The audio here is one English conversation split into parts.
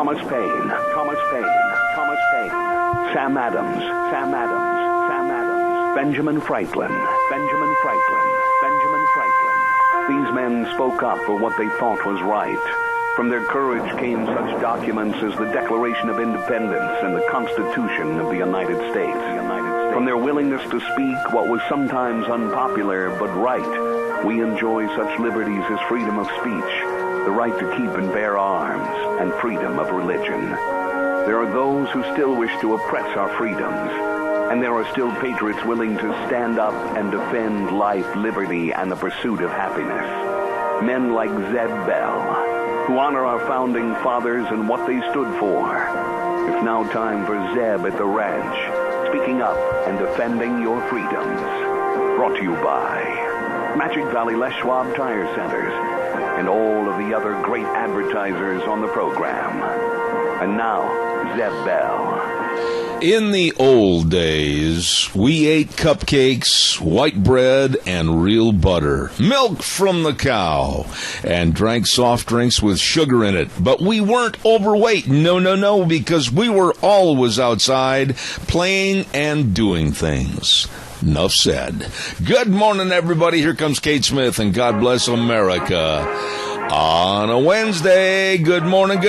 Thomas Paine, Sam Adams, Benjamin Franklin. These men spoke up for what they thought was right. From their courage came such documents as the Declaration of Independence and the Constitution of the United States. From their willingness to speak what was sometimes unpopular but right, we enjoy such liberties as freedom of speech, the right to keep and bear arms, and freedom of religion. There are those who still wish to oppress our freedoms, and there are still patriots willing to stand up and defend life, liberty, and the pursuit of happiness. Men like Zeb Bell, who honor our founding fathers and what they stood for. It's now time for Zeb at the Ranch, speaking up and defending your freedoms. Brought to you by Magic Valley Les Schwab Tire Centers and all of the other great advertisers on the program. And now, Zeb Bell. In the old days, we ate cupcakes, white bread, and real butter, milk from the cow, and drank soft drinks with sugar in it. But we weren't overweight. No, because we were always outside playing and doing things. Enough said. Good morning, everybody. Here comes Kate Smith, and God bless America. On a Wednesday, good morning.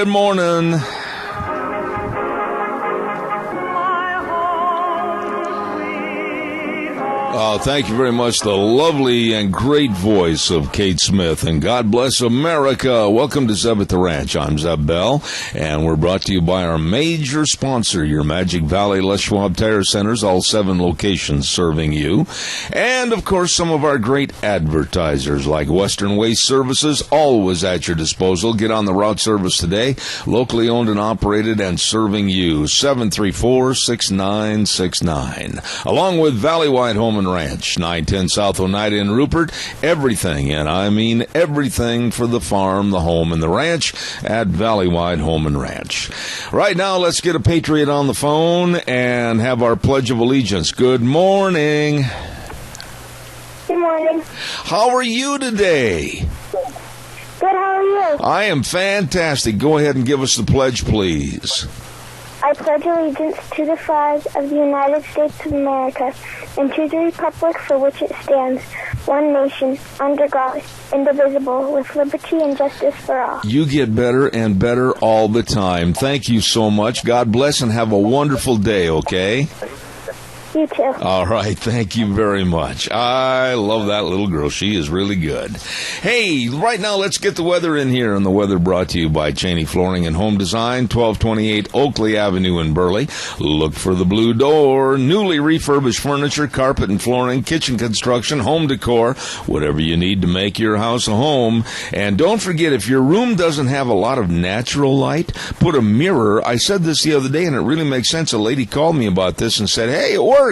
Thank you very much. The lovely and great voice of Kate Smith, and God bless America. Welcome to Zeb at the Ranch. I'm Zeb Bell, and we're brought to you by our major sponsor, your Magic Valley Les Schwab Tire Centers, all 7 locations serving you. And, of course, some of our great advertisers like Western Waste Services, always at your disposal. Get on the route service today, locally owned and operated and serving you. 734-6969. Along with Valleywide Home and Ranch, 910 South Oneida in Rupert. Everything, and I mean everything for the farm, the home, and the ranch at Valleywide Home and Ranch. Right now, let's get a patriot on the phone and have our Pledge of Allegiance. Good morning. Good morning. How are you today? Good, how are you? I am fantastic. Go ahead and give us the pledge, please. I pledge allegiance to the flag of the United States of America and to the republic for which it stands, one nation, under God, indivisible, with liberty and justice for all. You get better and better all the time. Thank you so much. God bless and have a wonderful day, okay? You too. All right, thank you very much. I love that little girl. She is really good. Hey, right now, let's get the weather in here, and the weather brought to you by Cheney Flooring and Home Design, 1228 Oakley Avenue in Burley. Look for the blue door. Newly refurbished furniture, carpet and flooring, kitchen construction, home decor, whatever you need to make your house a home. And don't forget, if your room doesn't have a lot of natural light, put a mirror. I said this the other day, and it really makes sense. A lady called me about this and said, hey, it works.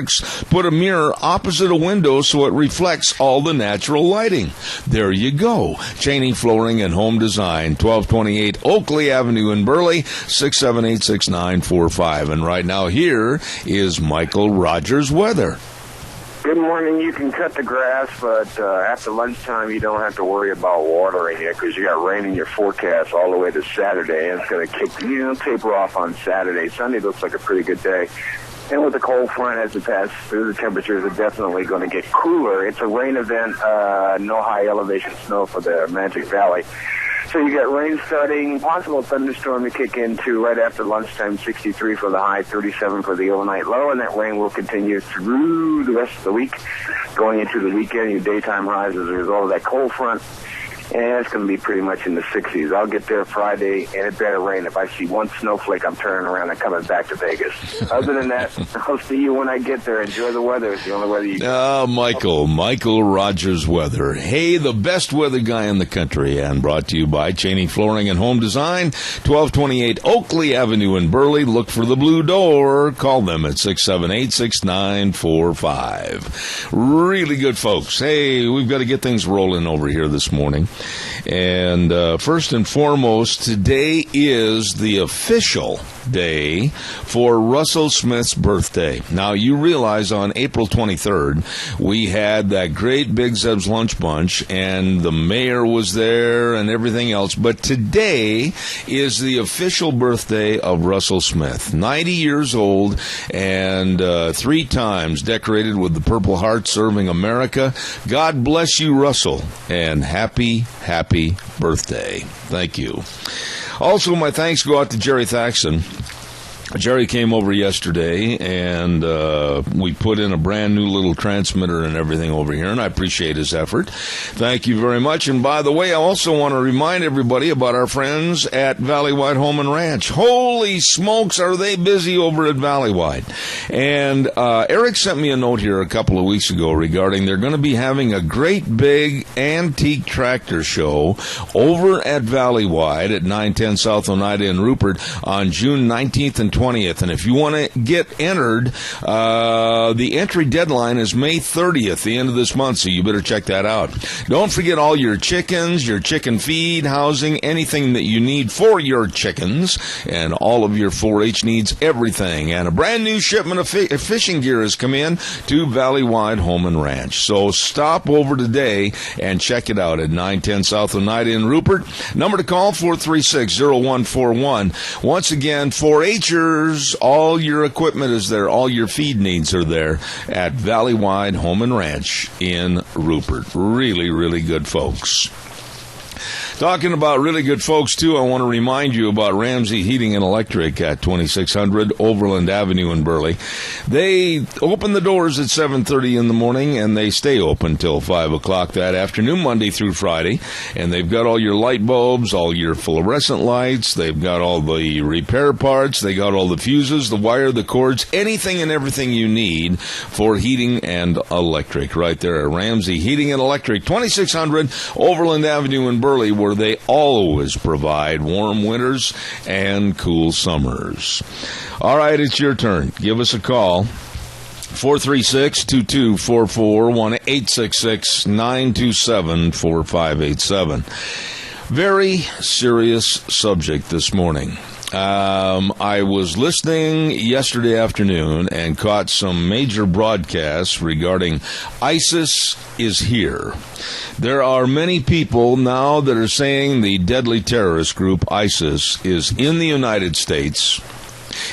Put a mirror opposite a window so it reflects all the natural lighting. There you go. Cheney Flooring and Home Design, 1228 Oakley Avenue in Burley, 678-6945. And right now here is Michael Rogers weather. Good morning. You can cut the grass, but after lunchtime, you don't have to worry about watering it because you got rain in your forecast all the way to Saturday, and it's going to taper off on Saturday. Sunday looks like a pretty good day. And with the cold front as it passes through, the temperatures are definitely going to get cooler. It's a rain event, no high elevation snow for the Magic Valley. So you got rain starting, possible thunderstorm to kick into right after lunchtime, 63 for the high, 37 for the overnight low, and that rain will continue through the rest of the week. Going into the weekend, your daytime highs as a result of that cold front. And it's going to be pretty much in the 60s. I'll get there Friday, and it better rain. If I see one snowflake, I'm turning around and coming back to Vegas. Other than that, I'll see you when I get there. Enjoy the weather. It's the only weather you can. Michael Rogers weather. Hey, the best weather guy in the country, and brought to you by Cheney Flooring and Home Design, 1228 Oakley Avenue in Burley. Look for the blue door. Call them at 678-6945. Really good folks. Hey, we've got to get things rolling over here this morning. And first and foremost, today is the official day for Russell Smith's birthday. Now, you realize on April 23rd, we had that great Big Zeb's Lunch Bunch, and the mayor was there and everything else. But today is the official birthday of Russell Smith, 90 years old, and 3 times decorated with the Purple Heart, serving America. God bless you, Russell, and happy birthday. Thank you. Also, my thanks go out to Jerry Thaxton. Jerry came over yesterday, and we put in a brand new little transmitter and everything over here, and I appreciate his effort. Thank you very much. And by the way, I also want to remind everybody about our friends at Valleywide Home and Ranch. Holy smokes, are they busy over at Valleywide. And Eric sent me a note here a couple of weeks ago regarding they're going to be having a great big antique tractor show over at Valleywide at 910 South Oneida in Rupert on June 19th and 20th. And if you want to get entered, the entry deadline is May 30th, the end of this month, so you better check that out. Don't forget all your chickens, your chicken feed, housing, anything that you need for your chickens, and all of your 4-H needs, everything. And a brand new shipment of fishing gear has come in to Valleywide Home and Ranch. So stop over today and check it out at 910 South Oneida in Rupert. Number to call, 436-0141. Once again, 4-Hers, all your equipment is there, all your feed needs are there at Valleywide Home and Ranch in Rupert. Really good folks. Talking about really good folks, too, I want to remind you about Ramsey Heating and Electric at 2600 Overland Avenue in Burley. They open the doors at 7:30 in the morning, and they stay open till 5 o'clock that afternoon, Monday through Friday. And they've got all your light bulbs, all your fluorescent lights. They've got all the repair parts. They got all the fuses, the wire, the cords, anything and everything you need for heating and electric right there at Ramsey Heating and Electric, 2600 Overland Avenue in Burley, where they always provide warm winters and cool summers. All right, it's your turn. Give us a call. 436-2244, 1-866-927-4587. Very serious subject this morning. I was listening yesterday afternoon and caught some major broadcasts regarding ISIS is here. There are many people now that are saying the deadly terrorist group ISIS is in the United States.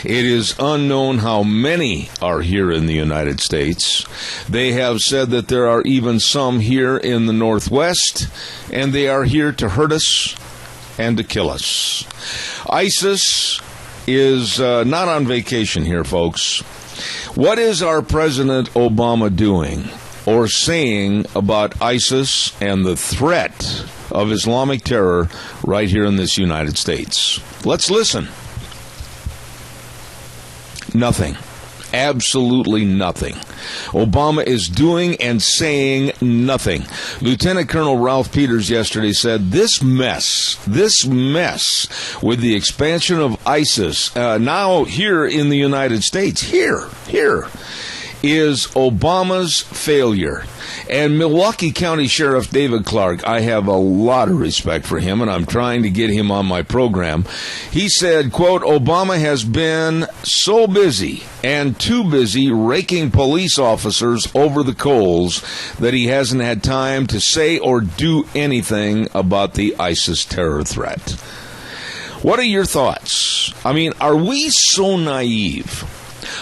It is unknown how many are here in the United States. They have said that there are even some here in the Northwest, and they are here to hurt us and to kill us. ISIS is not on vacation here, folks. What is our President Obama doing or saying about ISIS and the threat of Islamic terror right here in this United States? Let's listen. Nothing. Absolutely nothing. Obama is doing and saying nothing. Lieutenant Colonel Ralph Peters yesterday said this mess with the expansion of ISIS now here in the United States, here is Obama's failure. And Milwaukee County Sheriff David Clark, I have a lot of respect for him, and I'm trying to get him on my program. He said, quote, Obama has been so busy and too busy raking police officers over the coals that he hasn't had time to say or do anything about the ISIS terror threat. What are your thoughts? I mean, are we so naive?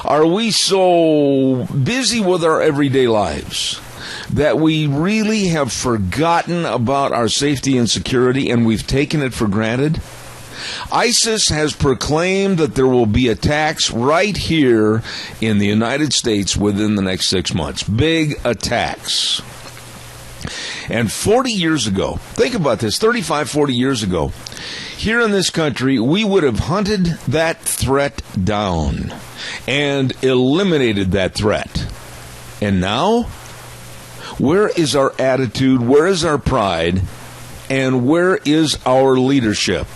Are we so busy with our everyday lives that we really have forgotten about our safety and security and we've taken it for granted? ISIS has proclaimed that there will be attacks right here in the United States within the next 6 months. Big attacks. And 40 years ago, think about this, 35, 40 years ago, here in this country, we would have hunted that threat down and eliminated that threat. And now, where is our attitude? Where is our pride? And where is our leadership?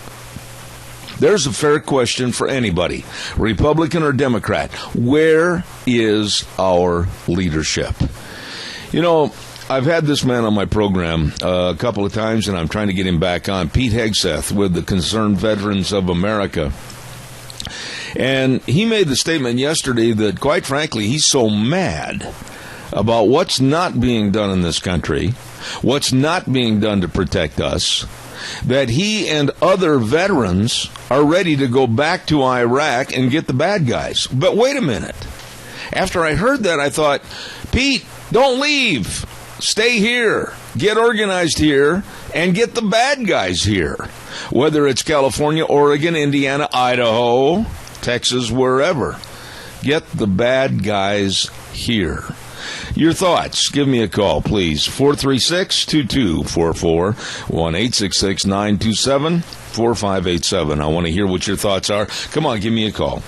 There's a fair question for anybody, Republican or Democrat. Where is our leadership? You know, I've had this man on my program a couple of times, and I'm trying to get him back on, Pete Hegseth with the Concerned Veterans of America. And he made the statement yesterday that, quite frankly, he's so mad about what's not being done in this country, what's not being done to protect us, that he and other veterans are ready to go back to Iraq and get the bad guys. But wait a minute. After I heard that, I thought, Pete, don't leave. Stay here. Get organized here and get the bad guys here. Whether it's California, Oregon, Indiana, Idaho, Texas, wherever. Get the bad guys here. Your thoughts, give me a call, please. 436-2244, 1-866-927-4587. I want to hear what your thoughts are. Come on, give me a call.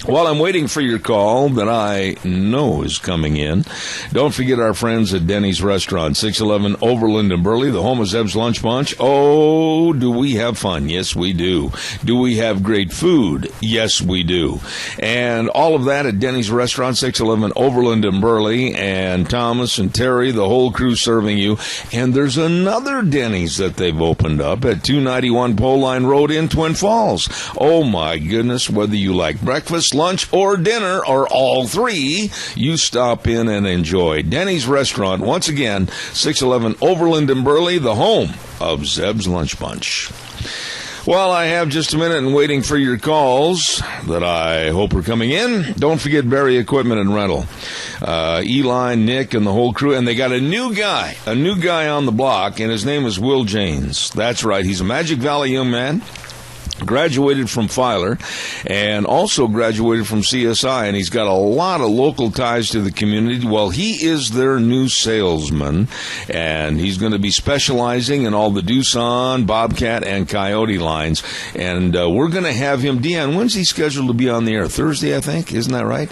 While I'm waiting for your call that I know is coming in, don't forget our friends at Denny's Restaurant, 611 Overland in Burley, the home of Zeb's Lunch Bunch. Oh, do we have fun? Yes, we do. Do we have great food? Yes, we do. And all of that at Denny's Restaurant, 611 Overland in Burley, and Thomas and Terry, the whole crew serving you. And there's another Denny's that they've opened up at 291 Pole Line Road in Twin Falls. Oh, my goodness, whether you like breakfast, lunch, or dinner, or all three, you stop in and enjoy. Denny's Restaurant, once again, 611 Overland in Burley, the home of Zeb's Lunch Bunch. Well, I have just a minute and waiting for your calls that I hope are coming in. Don't forget Barry Equipment and Rental. Eli, Nick, and the whole crew. And they got a new guy on the block, and his name is Will Janes. That's right. He's a Magic Valley young man. Graduated from Filer and also graduated from CSI, and he's got a lot of local ties to the community. Well, he is their new salesman, and he's going to be specializing in all the Doosan, Bobcat, and Coyote lines. And we're going to have him, Deanne, when's he scheduled to be on the air? Thursday, I think. Isn't that right?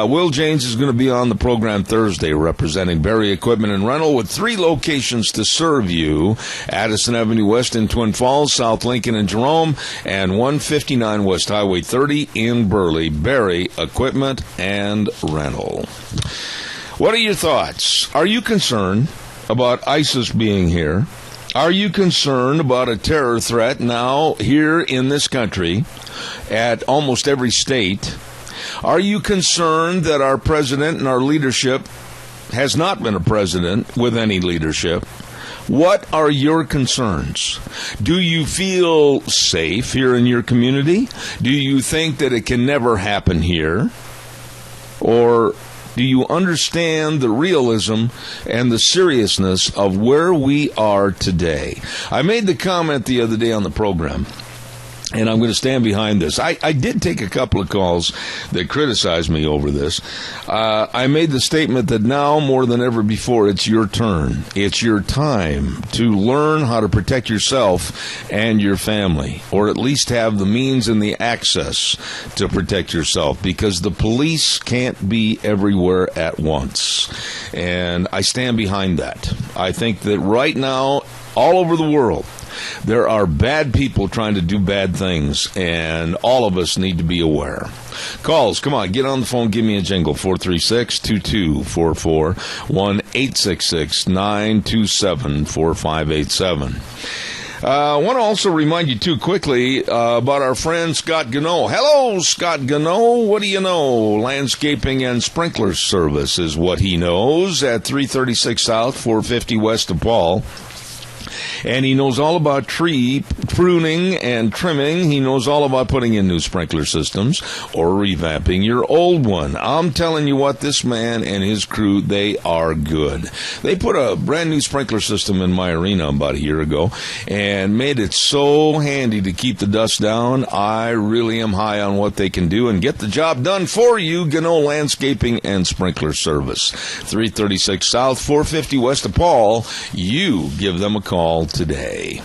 Will Janes is going to be on the program Thursday representing Barry Equipment and Rental with 3 locations to serve you. Addison Avenue West in Twin Falls, South Lincoln and Jerome, and 159 West Highway 30 in Burley. Barry Equipment and Rental. What are your thoughts? Are you concerned about ISIS being here? Are you concerned about a terror threat now here in this country at almost every state? Are you concerned that our president and our leadership has not been a president with any leadership? What are your concerns? Do you feel safe here in your community? Do you think that it can never happen here? Or do you understand the realism and the seriousness of where we are today? I made the comment the other day on the program, and I'm going to stand behind this. I did take a couple of calls that criticized me over this. I made the statement that now more than ever before, it's your turn. It's your time to learn how to protect yourself and your family, or at least have the means and the access to protect yourself, because the police can't be everywhere at once. And I stand behind that. I think that right now, all over the world, there are bad people trying to do bad things, and all of us need to be aware. Calls, come on, get on the phone, give me a jingle, 436-2244, 1-866-927-4587. I want to also remind you, too, quickly about our friend Scott Gano. Hello, Scott Gano. What do you know? Landscaping and sprinkler service is what he knows at 336 South, 450 West of Paul. And he knows all about tree pruning and trimming. He knows all about putting in new sprinkler systems or revamping your old one. I'm telling you what, this man and his crew, they are good. They put a brand new sprinkler system in my arena about a year ago and made it so handy to keep the dust down. I really am high on what they can do and get the job done for you. Gano Landscaping and Sprinkler Service, 336 South, 450 West of Paul. You give them a call today.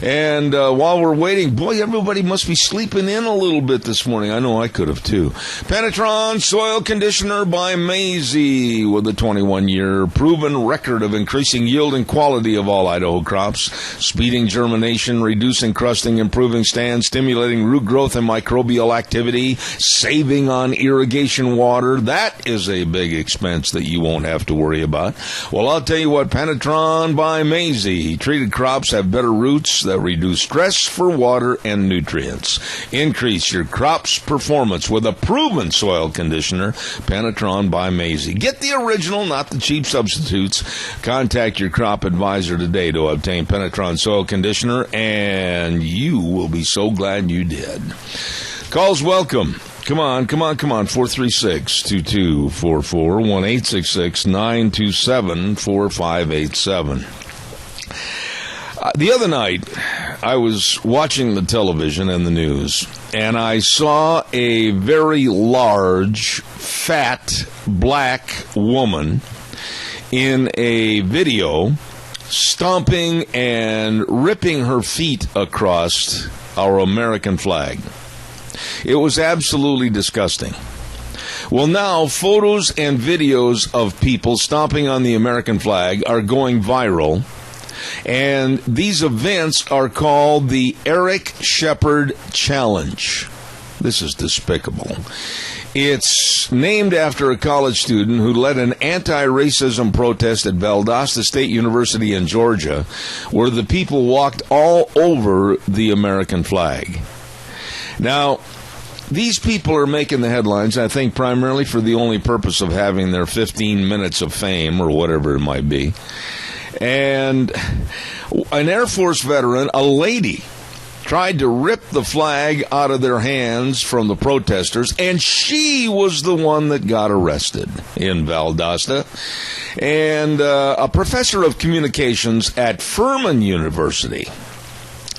And while we're waiting, boy, everybody must be sleeping in a little bit this morning. I know I could have, too. Penetron Soil Conditioner by Maisie, with a 21-year proven record of increasing yield and quality of all Idaho crops, speeding germination, reducing crusting, improving stand, stimulating root growth and microbial activity, saving on irrigation water. That is a big expense that you won't have to worry about. Well, I'll tell you what, Penetron by Maisie. Treated crops have better roots. that reduce stress for water and nutrients. Increase your crop's performance with a proven soil conditioner, Penetron by Maisie. Get the original, not the cheap substitutes. Contact your crop advisor today to obtain Penetron soil conditioner, and you will be so glad you did. Calls welcome. Come on. 436-2244, 1-866-927-4587. The other night, I was watching the television and the news, and I saw a very large, fat, black woman in a video stomping and ripping her feet across our American flag. It was absolutely disgusting. Well, now photos and videos of people stomping on the American flag are going viral, and these events are called the Eric Shepherd Challenge. This is despicable. It's named after a college student who led an anti-racism protest at Valdosta State University in Georgia, where the people walked all over the American flag. Now, these people are making the headlines, I think, primarily for the only purpose of having their 15 minutes of fame or whatever it might be. And an Air Force veteran, a lady, tried to rip the flag out of their hands from the protesters, and she was the one that got arrested in Valdosta. And a professor of communications at Furman University,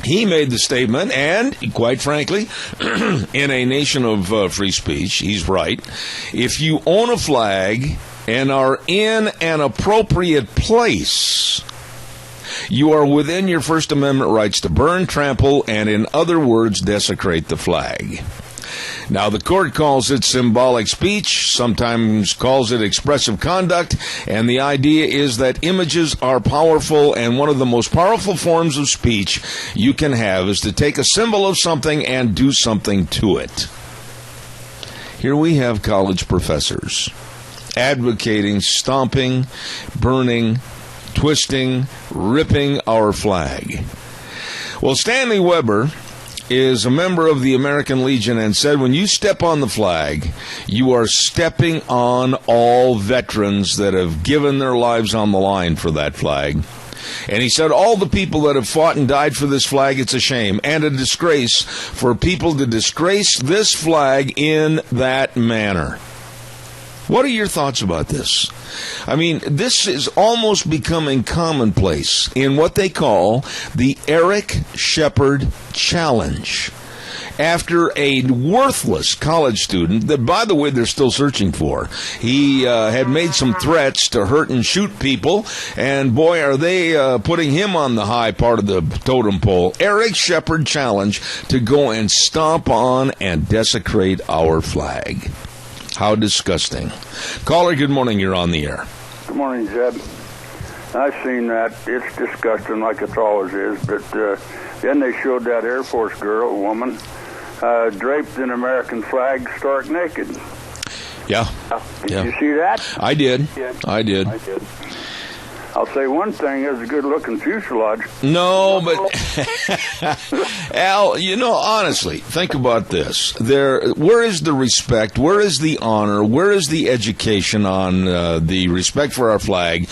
he made the statement, and quite frankly, in a nation of free speech, he's right. If you own a flag and are in an appropriate place, you are within your First Amendment rights to burn, trample, and in other words, desecrate the flag. Now, the court calls it symbolic speech, sometimes calls it expressive conduct, and the idea is that images are powerful, and one of the most powerful forms of speech you can have is to take a symbol of something and do something to it. Here we have college professors advocating stomping, burning, twisting, ripping our flag. Well, Stanley Weber is a member of the American Legion and said when you step on the flag, you are stepping on all veterans that have given their lives on the line for that flag. And he said all the people that have fought and died for this flag, it's a shame and a disgrace for people to disgrace this flag in that manner. What are your thoughts about this? I mean, this is almost becoming commonplace in what they call the Eric Shepherd Challenge. After a worthless college student that, by the way, they're still searching for. He had made some threats to hurt and shoot people, and boy, are they putting him on the high part of the totem pole. Eric Shepherd Challenge to go and stomp on and desecrate our flag. How disgusting. Caller, good morning. You're on the air. Good morning, Zeb. I've seen that. It's disgusting like it always is. But then they showed that Air Force woman, draped in American flag, stark naked. Yeah. Did you see that? I did. I did. I'll say one thing, is a good-looking fuselage. No, but, Al, honestly, think about this. Where is the respect? Where is the honor? Where is the education on the respect for our flag?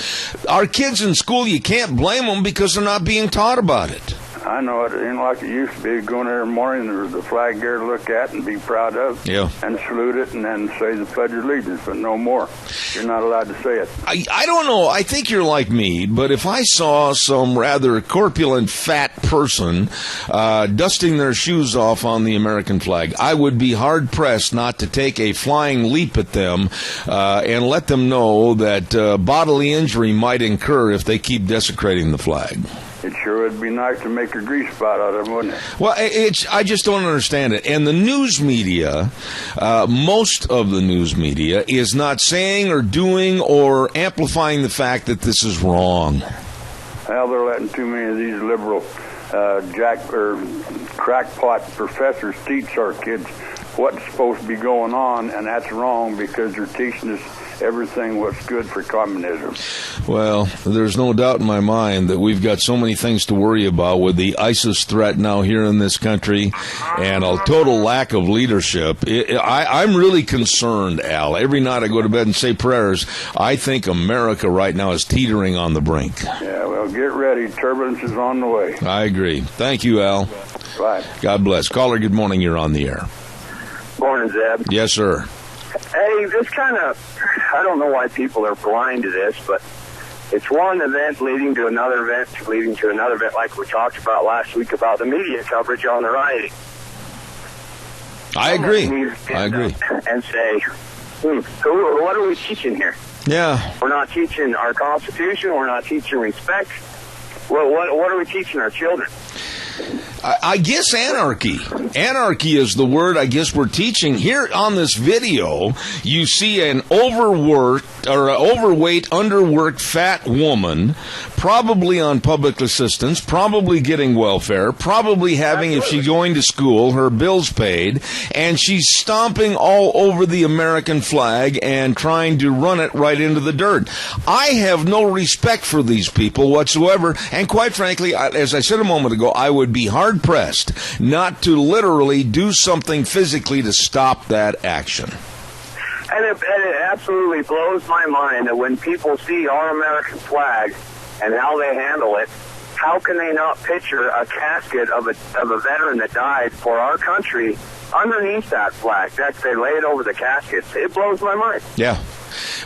Our kids in school, you can't blame them because they're not being taught about it. I know it ain't like it used to be. Going there in the morning, there was a flag there to look at and be proud of. Yeah. And salute it and then say the Pledge of Allegiance, but no more. You're not allowed to say it. I don't know. I think you're like me, but if I saw some rather corpulent, fat person dusting their shoes off on the American flag, I would be hard-pressed not to take a flying leap at them and let them know that bodily injury might incur if they keep desecrating the flag. It sure would be nice to make a grease spot out of them, wouldn't it? Well, I just don't understand it. And the news media, most of the news media, is not saying or doing or amplifying the fact that this is wrong. Well, they're letting too many of these liberal crackpot professors teach our kids what's supposed to be going on, and that's wrong because they're teaching us everything was good for communism. Well, there's no doubt in my mind that we've got so many things to worry about with the ISIS threat now here in this country and a total lack of leadership. I'm really concerned, Al. Every night I go to bed and say prayers. I think America right now is teetering on the brink. Yeah, well, get ready. Turbulence is on the way. I agree. Thank you, Al. Bye. God bless. Caller, good morning. You're on the air. Morning, Zeb. Yes, sir. Hey, this kind of, I don't know why people are blind to this, but it's one event leading to another event, leading to another event, like we talked about last week about the media coverage on the rioting. I agree. I agree. And say, what are we teaching here? Yeah. We're not teaching our Constitution. We're not teaching respect. Well, what are we teaching our children? I guess anarchy. Anarchy is the word I guess we're teaching. Here on this video, you see an overweight, underworked fat woman, probably on public assistance, probably getting welfare, probably having, if she's going to school, her bills paid, and she's stomping all over the American flag and trying to run it right into the dirt. I have no respect for these people whatsoever, and quite frankly, as I said a moment ago, I would be hard-pressed not to literally do something physically to stop that action. And it absolutely blows my mind that when people see our American flag and how they handle it, how can they not picture a casket of a veteran that died for our country underneath that flag? They lay it over the casket. It blows my mind. Yeah.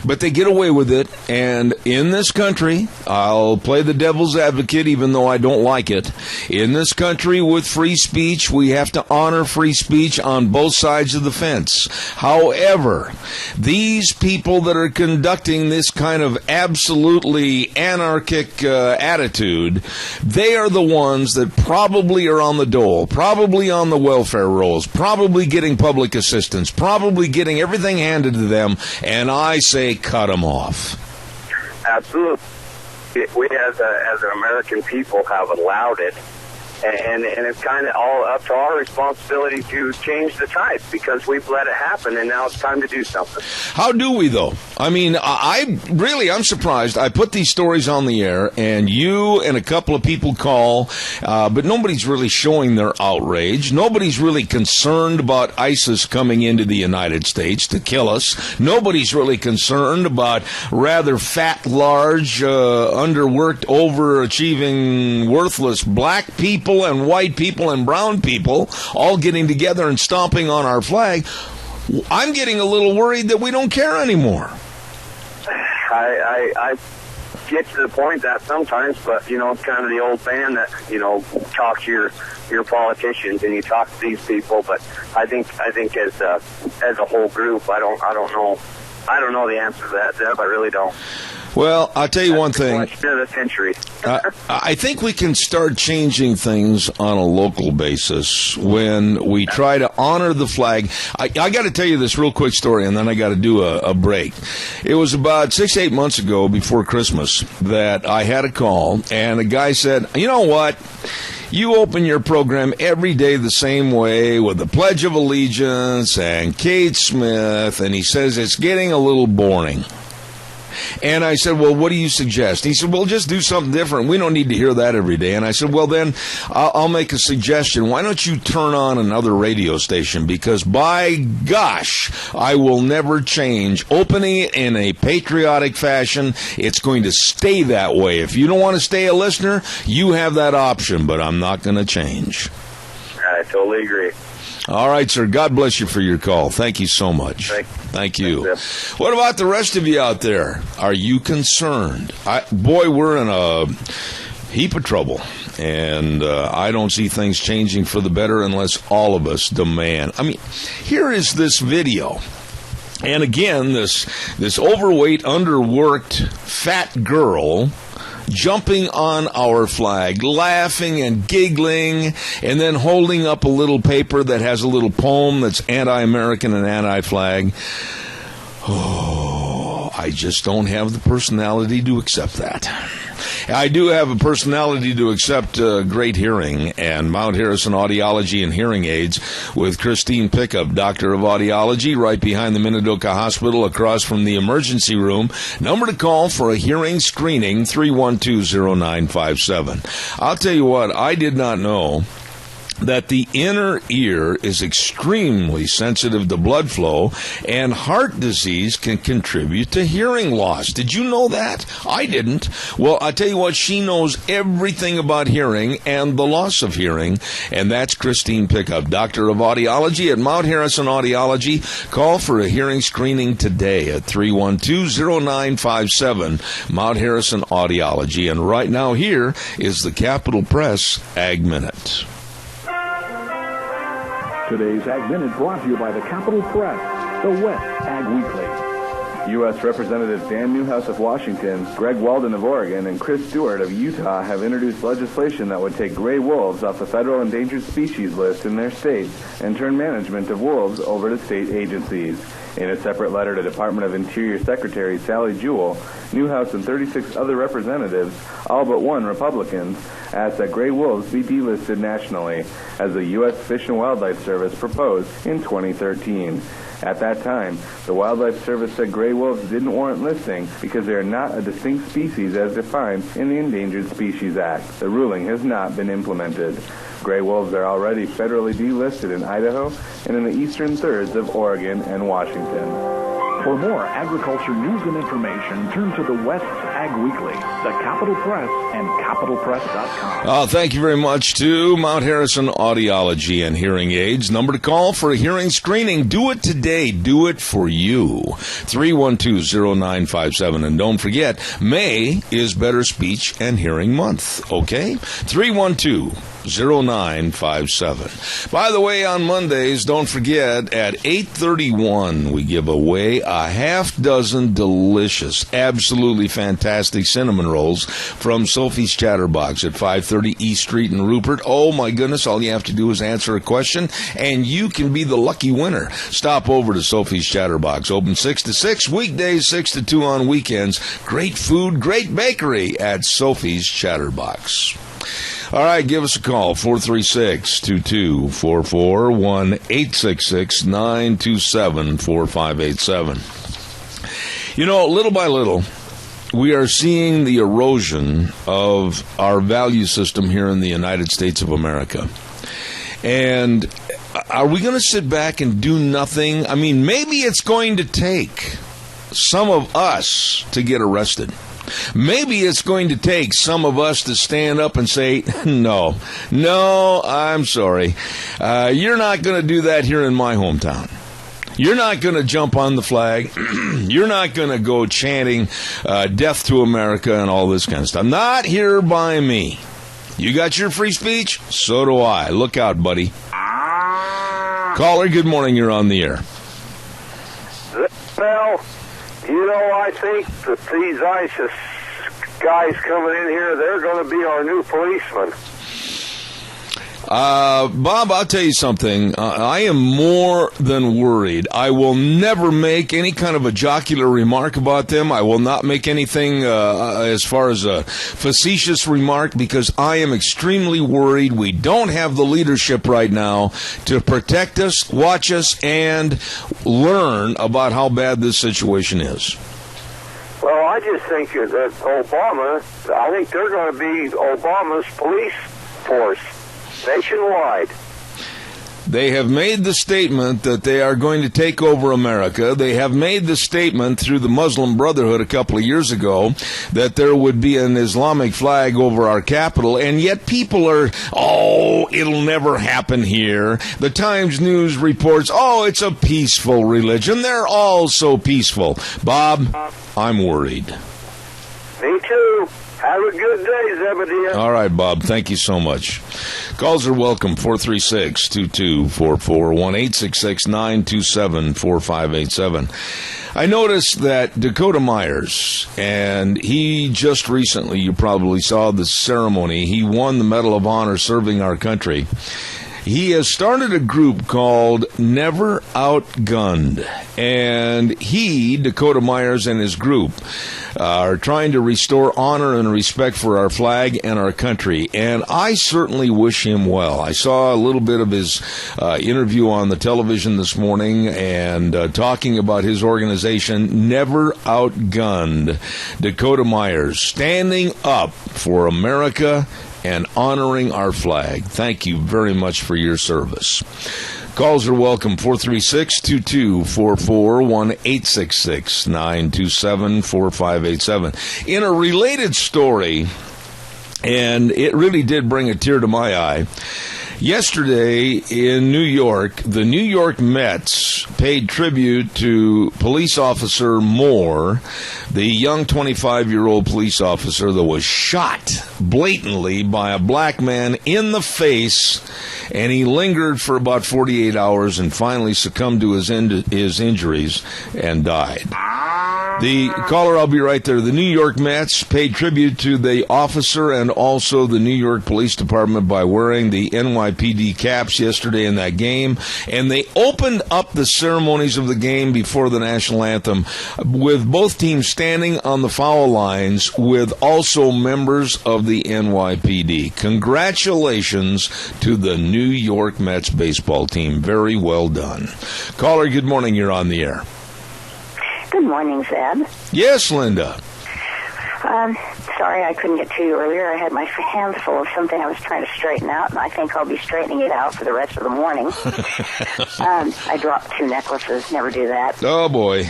But they get away with it, and in this country, I'll play the devil's advocate even though I don't like it, in this country with free speech, we have to honor free speech on both sides of the fence. However, these people that are conducting this kind of absolutely anarchic attitude, they are the ones that probably are on the dole, probably on the welfare rolls, probably getting public assistance, probably getting everything handed to them, and I say cut them off. Absolutely. We as an American people have allowed it, and it's kind of all up to our responsibility to change the tide because we've let it happen, and now it's time to do something. How do we, though? I mean, I'm surprised. I put these stories on the air, and you and a couple of people call, but nobody's really showing their outrage. Nobody's really concerned about ISIS coming into the United States to kill us. Nobody's really concerned about rather fat, large, underworked, overachieving, worthless black people and white people and brown people all getting together and stomping on our flag. I'm getting a little worried that we don't care anymore. I get to the point that sometimes, but it's kind of the old saying that talk to your politicians and you talk to these people. But I think as a whole group, I don't know the answer to that, Zeb. I really don't. Well, I'll tell you one thing. Question of the century. I think we can start changing things on a local basis when we try to honor the flag. I got to tell you this real quick story, and then I got to do a break. It was about 6-8 months ago before Christmas that I had a call, and a guy said, you know what? You open your program every day the same way with the Pledge of Allegiance and Kate Smith, and he says it's getting a little boring. And I said, well, what do you suggest? He said, well, just do something different. We don't need to hear that every day. And I said, well, then I'll make a suggestion. Why don't you turn on another radio station? Because by gosh, I will never change. Opening it in a patriotic fashion, it's going to stay that way. If you don't want to stay a listener, you have that option, but I'm not going to change. I totally agree. All right, sir. God bless you for your call. Thank you so much. Thank you. Thanks, what about the rest of you out there? Are you concerned? Boy, we're in a heap of trouble, and I don't see things changing for the better unless all of us demand. I mean, here is this video. And again, this overweight, underworked, fat girl jumping on our flag, laughing and giggling, and then holding up a little paper that has a little poem that's anti-American and anti-flag. Oh, I just don't have the personality to accept that. I do have a personality to accept great hearing, and Mount Harrison Audiology and Hearing Aids with Christine Pickup, Doctor of Audiology, right behind the Minidoka Hospital, across from the emergency room. Number to call for a hearing screening, 312-0957. I'll tell you what, I did not know that the inner ear is extremely sensitive to blood flow, and heart disease can contribute to hearing loss. Did you know that? I didn't. Well, I tell you what, she knows everything about hearing and the loss of hearing, and that's Christine Pickup, Doctor of Audiology at Mount Harrison Audiology. Call for a hearing screening today at 312-0957, Mount Harrison Audiology. And right now, here is the Capital Press Ag Minute. Today's Ag Minute brought to you by the Capital Press, the West Ag Weekly. U.S. Representatives Dan Newhouse of Washington, Greg Walden of Oregon, and Chris Stewart of Utah have introduced legislation that would take gray wolves off the federal endangered species list in their states and turn management of wolves over to state agencies. In a separate letter to Department of Interior Secretary Sally Jewell, Newhouse and 36 other representatives, all but one Republicans, asked that gray wolves be delisted nationally, as the U.S. Fish and Wildlife Service proposed in 2013. At that time, the Wildlife Service said gray wolves didn't warrant listing because they are not a distinct species as defined in the Endangered Species Act. The ruling has not been implemented. Gray wolves are already federally delisted in Idaho and in the eastern thirds of Oregon and Washington. For more agriculture news and information, turn to the West Ag Weekly, the Capital Press, and CapitalPress.com. Thank you very much to Mount Harrison Audiology and Hearing Aids. Number to call for a hearing screening. Do it today. Do it for you. 312-0957. And don't forget, May is Better Speech and Hearing Month. Okay? 312-0957. By the way, on Mondays, don't forget, at 8:31, we give away a half dozen delicious, absolutely fantastic cinnamon rolls from Sophie's Chatterbox at 530 East Street in Rupert. Oh, my goodness, all you have to do is answer a question, and you can be the lucky winner. Stop over to Sophie's Chatterbox. Open 6 to 6, weekdays 6 to 2 on weekends. Great food, great bakery at Sophie's Chatterbox. All right, give us a call, 436-2244, 1-866-927-4587. You know, little by little, we are seeing the erosion of our value system here in the United States of America. And are we going to sit back and do nothing? I mean, maybe it's going to take some of us to get arrested. Maybe it's going to take some of us to stand up and say, no, I'm sorry. You're not going to do that here in my hometown. You're not going to jump on the flag. You're not going to go chanting death to America and all this kind of stuff. Not here by me. You got your free speech? So do I. Look out, buddy. Caller, good morning. You're on the air. Well, you know, I think that these ISIS guys coming in here, they're going to be our new policemen. Bob, I'll tell you something. I am more than worried. I will never make any kind of a jocular remark about them. I will not make anything as far as a facetious remark, because I am extremely worried. We don't have the leadership right now to protect us, watch us, and learn about how bad this situation is. Well, I just think that Obama, I think they're going to be Obama's police force nationwide. They have made the statement that they are going to take over America. They have made the statement through the Muslim Brotherhood a couple of years ago that there would be an Islamic flag over our capital, and yet people are, it'll never happen here. The Times News reports, it's a peaceful religion. They're all so peaceful. Bob, I'm worried. Me too. Have a good day, Zebediah. All right, Bob. Thank you so much. Calls are welcome, 436-2244, 1-866-927-4587. I noticed that Dakota Myers, and he just recently, you probably saw the ceremony, he won the Medal of Honor serving our country. He has started a group called Never Outgunned, and he, Dakota Myers, and his group are trying to restore honor and respect for our flag and our country, and I certainly wish him well. I saw a little bit of his interview on the television this morning, and talking about his organization, Never Outgunned. Dakota Myers, standing up for America and honoring our flag. Thank you very much for your service. Calls are welcome, 436-2244, 1-866-927-4587. In a related story, and it really did bring a tear to my eye, yesterday in New York, the New York Mets paid tribute to police officer Moore, the young 25-year-old police officer that was shot blatantly by a black man in the face, and he lingered for about 48 hours and finally succumbed to his injuries and died. The caller, I'll be right there. The New York Mets paid tribute to the officer and also the New York Police Department by wearing the NYPD caps yesterday in that game. And they opened up the ceremonies of the game before the national anthem with both teams standing on the foul lines with also members of the NYPD. Congratulations to the New York Mets baseball team. Very well done. Caller, good morning. You're on the air. Good morning, Zeb. Yes, Linda. Sorry I couldn't get to you earlier. I had my hands full of something I was trying to straighten out, and I think I'll be straightening it out for the rest of the morning. I dropped 2 necklaces. Never do that. Oh, boy.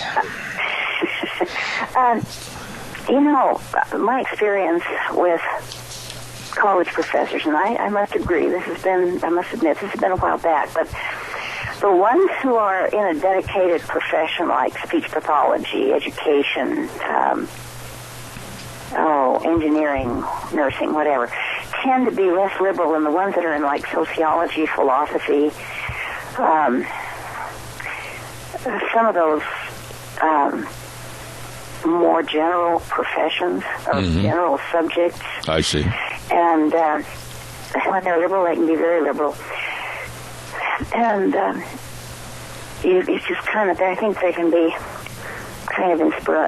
My experience with college professors, and I must agree, I must admit, this has been a while back, but the ones who are in a dedicated profession like speech pathology, education, engineering, nursing, whatever, tend to be less liberal than the ones that are in like sociology, philosophy, some of those more general professions or general subjects. I see. And when they're liberal, they can be very liberal. And it's just kind of, I think they can be kind of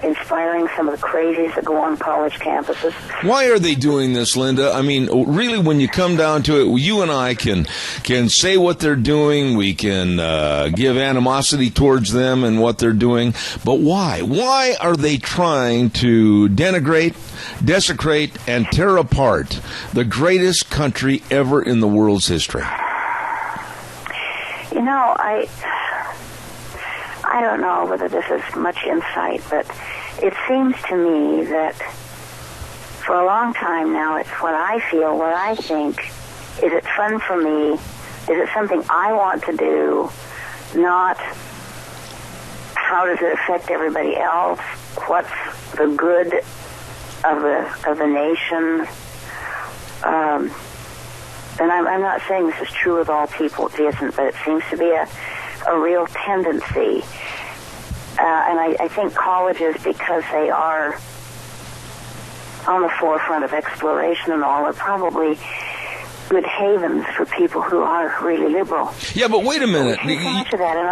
inspiring some of the crazies that go on college campuses. Why are they doing this, Linda? I mean, really, when you come down to it, you and I can say what they're doing. We can give animosity towards them and what they're doing. But why? Why are they trying to denigrate, desecrate, and tear apart the greatest country ever in the world's history? I don't know whether this is much insight, but it seems to me that for a long time now, it's what I feel, what I think. Is it fun for me? Is it something I want to do? Not how does it affect everybody else? What's the good of the nation? And I'm not saying this is true with all people. It isn't, but it seems to be a real tendency. And I think colleges, because they are on the forefront of exploration and all, are probably good havens for people who are really liberal. Yeah, but wait a minute. We can't much of that in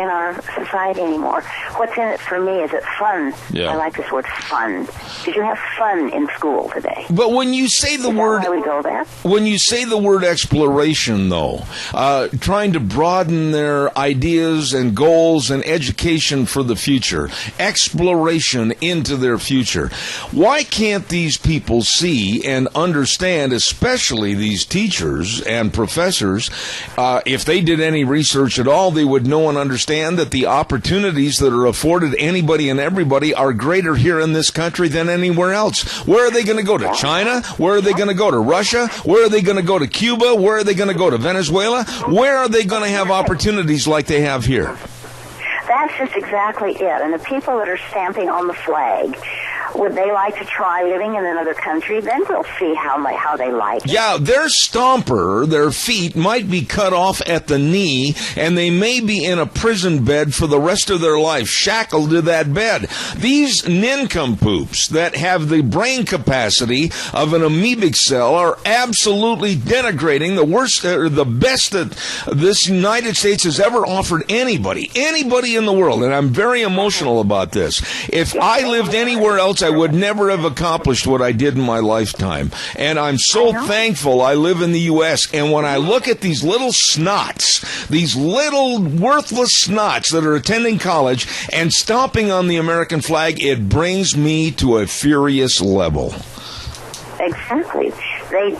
our society anymore. What's in it for me? Is it fun? Yeah. I like this word fun. Did you have fun in school today? But when you say the word, why we go there? When you say the word exploration, though, trying to broaden their ideas and goals and education for the future, exploration into their future, why can't these people see and understand, especially these teachers and professors, if they did any research at all, they would know and understand that the opportunities that are afforded anybody and everybody are greater here in this country than anywhere else. Where are they going to go? To China? Where are they going to go? To Russia? Where are they going to go? To Cuba? Where are they going to go? To Venezuela? Where are they going to have opportunities like they have here? That's just exactly it. And the people that are stamping on the flag would they like to try living in another country? Then we'll see how they like it. Yeah, their stomper, their feet, might be cut off at the knee, and they may be in a prison bed for the rest of their life, shackled to that bed. These nincompoops that have the brain capacity of an amoebic cell are absolutely denigrating the worst, or the best that this United States has ever offered anybody in the world. And I'm very emotional about this. If I lived anywhere else, I would never have accomplished what I did in my lifetime. And I'm so thankful I live in the U.S. And when I look at these little snots, these little worthless snots that are attending college and stomping on the American flag, it brings me to a furious level. Exactly. They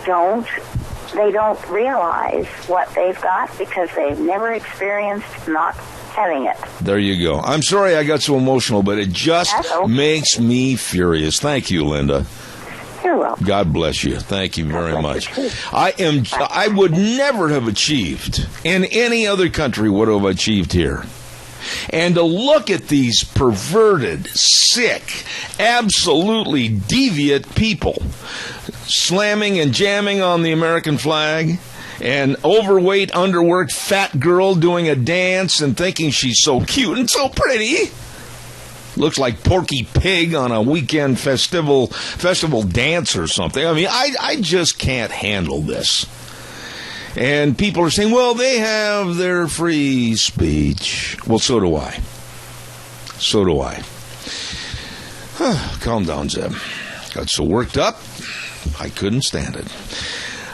don't realize what they've got because they've never experienced not having it. There you go. I'm sorry I got so emotional, but it just makes me furious. Thank you, Linda. You're welcome. God bless you. Thank you very much. I would never have achieved in any other country what I've achieved here. And to look at these perverted, sick, absolutely deviant people slamming and jamming on the American flag, an overweight, underworked, fat girl doing a dance and thinking she's so cute and so pretty. Looks like Porky Pig on a weekend festival dance or something. I mean, I just can't handle this. And people are saying, well, they have their free speech. Well, so do I. So do I. Calm down, Zeb. Got so worked up, I couldn't stand it.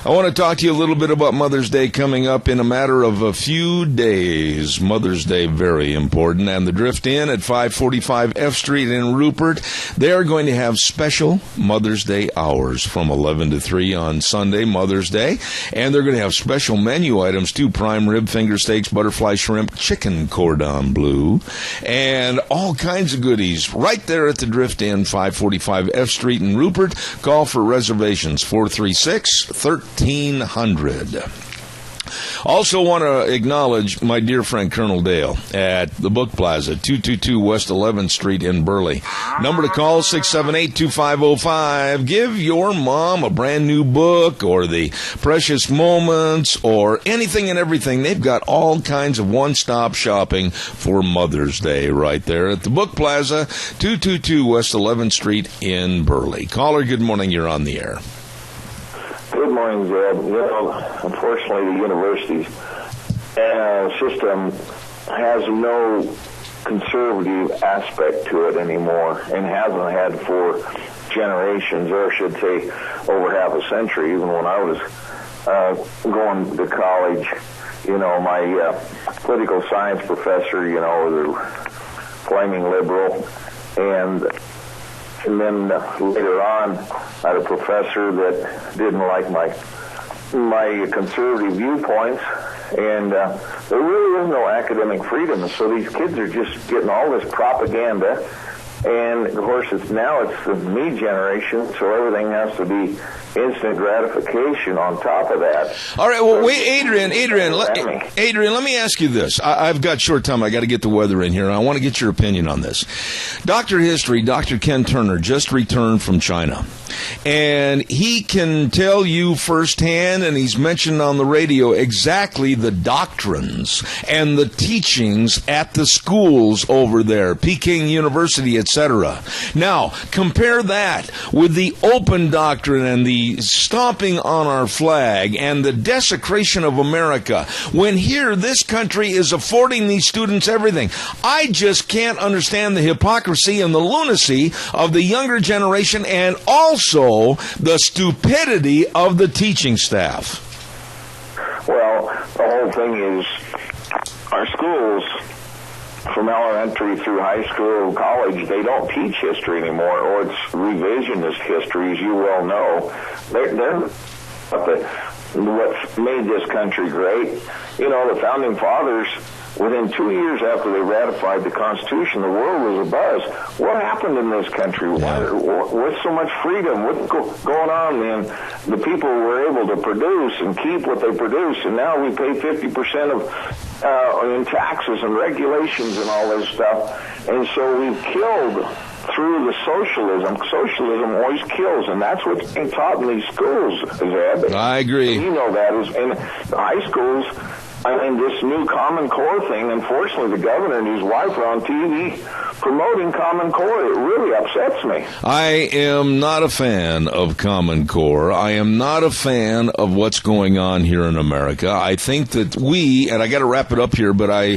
I want to talk to you a little bit about Mother's Day coming up in a matter of a few days. Mother's Day, very important. And the Drift Inn at 545 F Street in Rupert, they are going to have special Mother's Day hours from 11 to 3 on Sunday, Mother's Day. And they're going to have special menu items too: prime rib, finger steaks, butterfly shrimp, chicken cordon bleu, and all kinds of goodies right there at the Drift Inn, 545 F Street in Rupert. Call for reservations, 436-1300. Also want to acknowledge my dear friend Colonel Dale at the Book Plaza, 222 West 11th Street in Burley. Number to call, 678-2505. Give your mom a brand new book or the Precious Moments or anything and everything. They've got all kinds of one-stop shopping for Mother's Day right there at the Book Plaza, 222 West 11th Street in Burley. Caller, good morning. You're on the air. Good morning, Zeb. Unfortunately, the university system has no conservative aspect to it anymore and hasn't had for generations, or I should say over half a century. Even when I was going to college, my political science professor, was a flaming liberal, and then later on, I had a professor that didn't like my conservative viewpoints, and there really is no academic freedom. So these kids are just getting all this propaganda, and of course it's the me generation, so everything has to be instant gratification on top of that. All right, well, wait, Adrian, let me ask you this. I've got short time. I got to get the weather in here, and I want to get your opinion on this. Dr. History, Dr. Ken Turner, just returned from China, and he can tell you firsthand, and he's mentioned on the radio, exactly the doctrines and the teachings at the schools over there, Peking University, etc. Now, compare that with the open doctrine and the stomping on our flag and the desecration of America, when here this country is affording these students everything. I just can't understand the hypocrisy and the lunacy of the younger generation, and also the stupidity of the teaching staff. Well, the whole thing is our schools, from elementary through high school, college, they don't teach history anymore, or it's revisionist history, as you well know. They're what's made this country great. The Founding Fathers, within 2 years after they ratified the Constitution, the world was abuzz. What happened in this country? What's so much freedom? What's going on, man? The people were able to produce and keep what they produce, and now we pay 50% of in taxes and regulations and all this stuff. And so we've killed through the socialism. Socialism always kills, and that's what's being taught in these schools, Zeb. I agree. You know that is in high schools. I mean, this new Common Core thing, unfortunately, the governor and his wife are on TV promoting Common Core. It really upsets me. I am not a fan of Common Core. I am not a fan of what's going on here in America. I think that we, and I got to wrap it up here, but I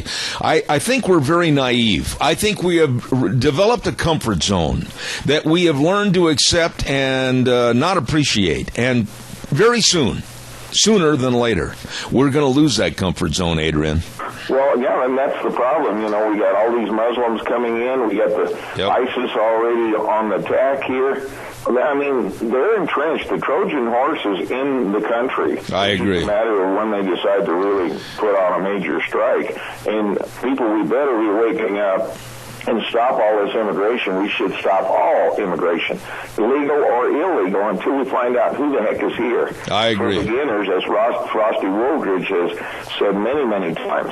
think we're very naive. I think we have developed a comfort zone that we have learned to accept and not appreciate. And very soon, sooner than later, we're going to lose that comfort zone, Adrian. Well, yeah, and that's the problem. You know, we got all these Muslims coming in. We got the ISIS already on the attack here. I mean, they're entrenched. The Trojan horse is in the country. I agree. It's a matter of when they decide to really put on a major strike. And people, we better be waking up and stop all this immigration. We should stop all immigration, legal or illegal, until we find out who the heck is here. I agree. For beginners, as Frosty Woolridge has said many, many times.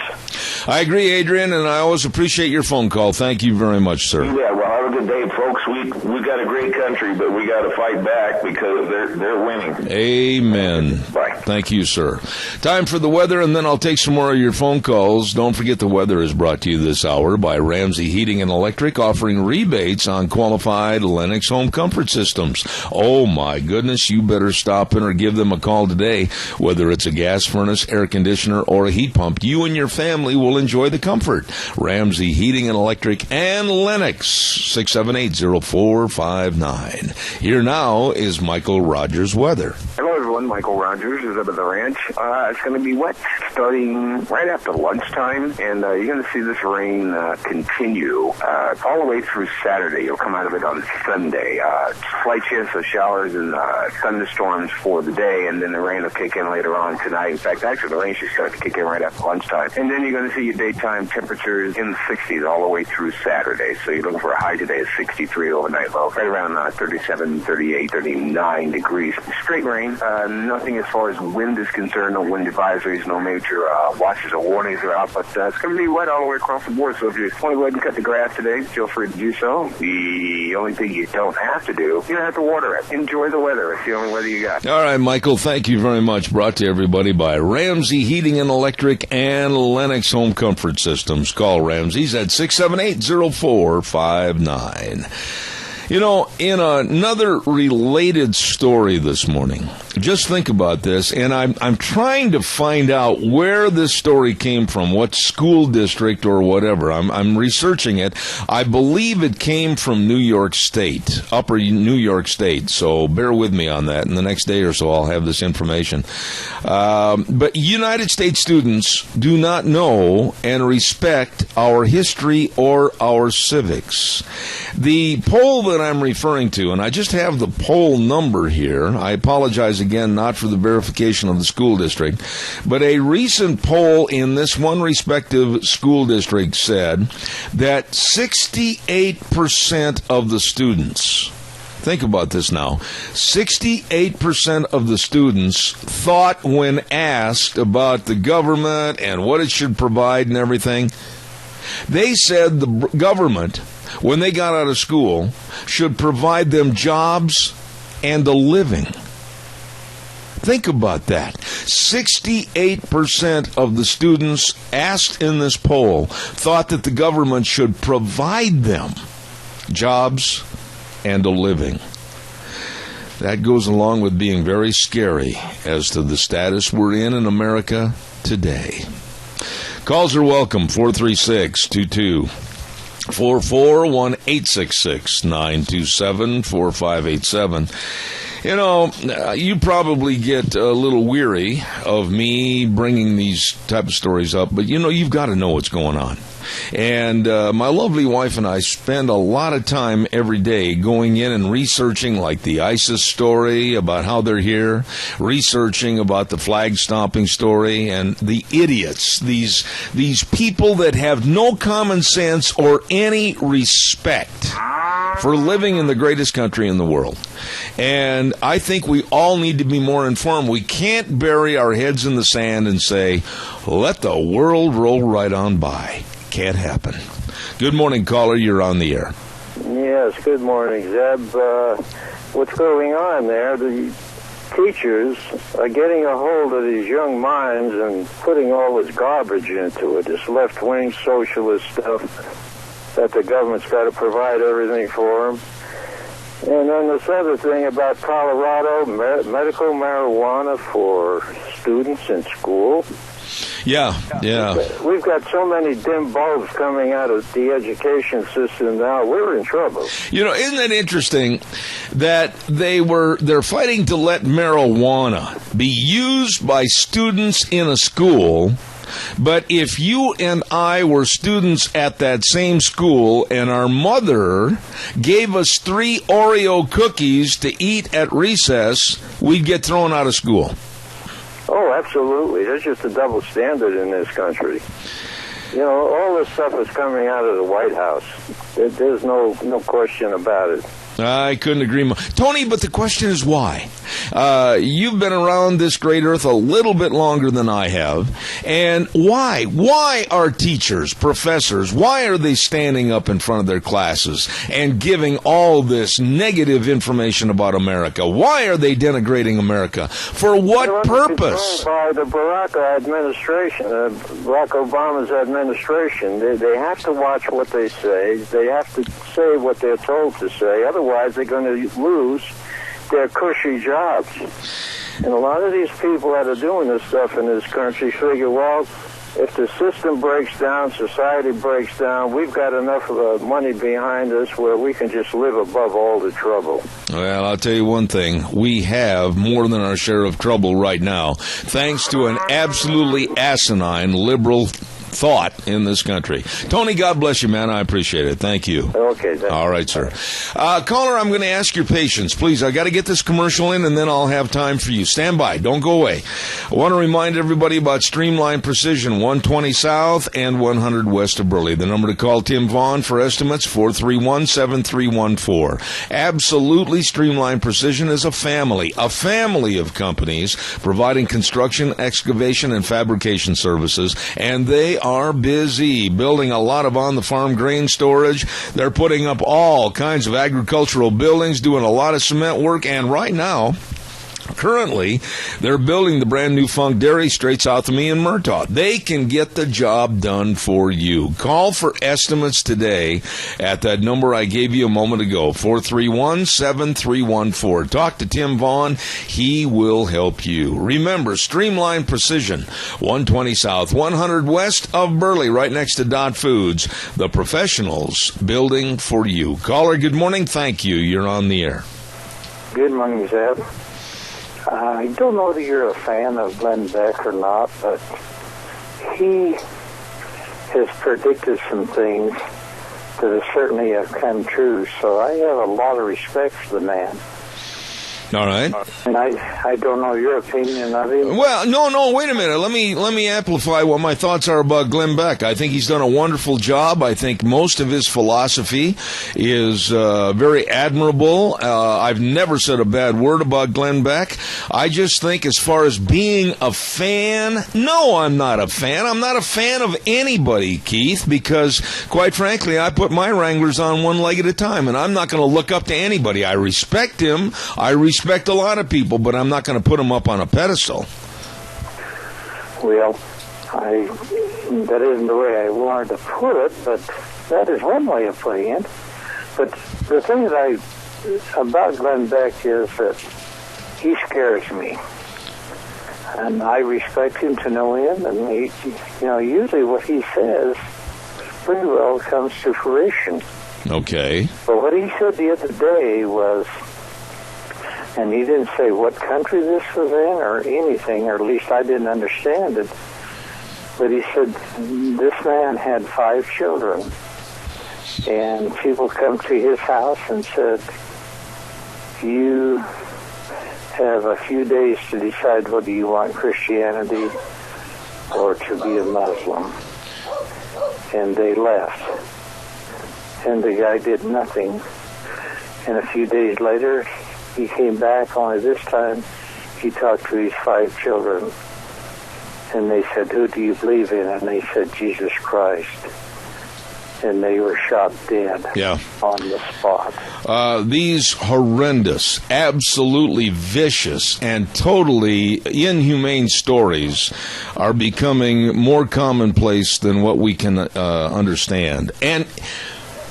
I agree, Adrian, and I always appreciate your phone call. Thank you very much, sir. Yeah, well, have a good day, folks. We got a great country, but we got to fight back because they're winning. Amen. Bye. Thank you, sir. Time for the weather, and then I'll take some more of your phone calls. Don't forget the weather is brought to you this hour by Ramsey Heating and Electric, offering rebates on qualified Lennox home comfort systems. Oh, my goodness, you better stop in or give them a call today. Whether it's a gas furnace, air conditioner, or a heat pump, you and your family will enjoy the comfort. Ramsey Heating and Electric and Lennox, 678-0459. Here now is Michael Rogers weather. Hello, everyone. Michael Rogers is up at the ranch. It's going to be wet starting right after lunchtime, and you're going to see this rain continue all the way through Saturday. You'll come out of it on Sunday. Slight chance of showers and thunderstorms for the day, and then the rain will kick in later on tonight. In fact, actually, the rain should start to kick in right after lunchtime. And then you're going to see your daytime temperatures in the 60s all the way through Saturday. So you're looking for a high today of 63 overnight low, right around 37, 38, 39 degrees. Straight rain. Nothing as far as wind is concerned. No wind advisories, no major watches or warnings are out. But it's going to be wet all the way across the board. So if you want to go ahead and cut the grass today, feel free to do so. The only thing you don't have to do, you don't have to water it. Enjoy the weather. It's the only weather you got. All right, Michael, thank you very much. Brought to everybody by Ramsey Heating and Electric and Lennox Home Comfort Systems. Call Ramsey's at 678-0459. You know, in another related story this morning, just think about this, and I'm trying to find out where this story came from, what school district or whatever. I'm researching it. I believe it came from New York State, Upper New York State, so bear with me on that. In the next day or so, I'll have this information. But United States students do not know and respect our history or our civics. The poll that I'm referring to, and I just have the poll number here. I apologize again, not for the verification of the school district, but a recent poll in this one respective school district said that 68% of the students, think about this now, 68% of the students thought when asked about the government and what it should provide and everything, they said the government, when they got out of school, should provide them jobs and a living. Think about that. 68% of the students asked in this poll thought that the government should provide them jobs and a living. That goes along with being very scary as to the status we're in America today. Calls are welcome, 436-2244, 1-866-927-4587. You know, you probably get a little weary of me bringing these type of stories up, but you know, you've got to know what's going on. And my lovely wife and I spend a lot of time every day going in and researching, like the ISIS story about how they're here, researching about the flag stomping story, and the idiots, these people that have no common sense or any respect for living in the greatest country in the world. And I think we all need to be more informed. We can't bury our heads in the sand and say, let the world roll right on by. Can't happen. Good morning, caller. You're on the air. Yes, good morning, Zeb. What's going on there? The teachers are getting a hold of these young minds and putting all this garbage into it, this left-wing socialist stuff that the government's got to provide everything for them. And then this other thing about Colorado, medical marijuana for students in school. Yeah. We've got so many dim bulbs coming out of the education system now. We're in trouble. You know, isn't it interesting that they're fighting to let marijuana be used by students in a school, but if you and I were students at that same school and our mother gave us 3 Oreo cookies to eat at recess, we'd get thrown out of school. Oh, absolutely. There's just a double standard in this country. You know, all this stuff is coming out of the White House. There's no question about it. I couldn't agree more. Tony, but the question is why? You've been around this great earth a little bit longer than I have. And why? Why are teachers, professors, why are they standing up in front of their classes and giving all this negative information about America? Why are they denigrating America? For what purpose? By the Barack administration, Barack Obama's administration. They have to watch what they say. They have to say what they're told to say. Otherwise, they're going to lose their cushy jobs. And a lot of these people that are doing this stuff in this country figure, well, if the system breaks down, society breaks down, we've got enough of money behind us where we can just live above all the trouble. Well, I'll tell you one thing. We have more than our share of trouble right now, thanks to an absolutely asinine liberal thought in this country. Tony, God bless you, man. I appreciate it. Thank you. Okay. All right, sir. Caller, I'm going to ask your patience. Please, I got to get this commercial in, and then I'll have time for you. Stand by. Don't go away. I want to remind everybody about Streamline Precision, 120 South and 100 West of Burley. The number to call Tim Vaughn for estimates, 431-7314. Absolutely, Streamline Precision is a family of companies providing construction, excavation, and fabrication services, and they are busy building a lot of on-the-farm grain storage. They're putting up all kinds of agricultural buildings, doing a lot of cement work, and right now, currently, they're building the brand new Funk Dairy straight south of me in Murtaugh. They can get the job done for you. Call for estimates today at that number I gave you a moment ago, 431-7314. Talk to Tim Vaughn. He will help you. Remember, Streamline Precision, 120 South, 100 West of Burley, right next to Dot Foods. The professionals building for you. Caller, good morning. Thank you. You're on the air. Good morning, Zeb. I don't know that you're a fan of Glenn Beck or not, but he has predicted some things that have certainly come true, so I have a lot of respect for the man. All right. And I don't know your opinion of him. Well, no, wait a minute. Let me amplify what my thoughts are about Glenn Beck. I think he's done a wonderful job. I think most of his philosophy is very admirable. I've never said a bad word about Glenn Beck. I just think as far as being a fan, no, I'm not a fan. I'm not a fan of anybody, Keith, because, quite frankly, I put my Wranglers on one leg at a time, and I'm not going to look up to anybody. I respect him. I respect a lot of people, but I'm not going to put them up on a pedestal. Well, that isn't the way I wanted to put it, but that is one way of putting it. But the thing about Glenn Beck is that he scares me. And I respect him to know him, and usually what he says pretty well comes to fruition. Okay. But what he said the other day was, and he didn't say what country this was in or anything, or at least I didn't understand it. But he said this man had 5 children. And people come to his house and said, you have a few days to decide whether you want Christianity or to be a Muslim. And they left. And the guy did nothing. And a few days later, he came back, only this time he talked to his 5 children. And they said, who do you believe in? And they said, Jesus Christ. and they were shot dead on the spot. These horrendous, absolutely vicious, and totally inhumane stories are becoming more commonplace than what we can understand. And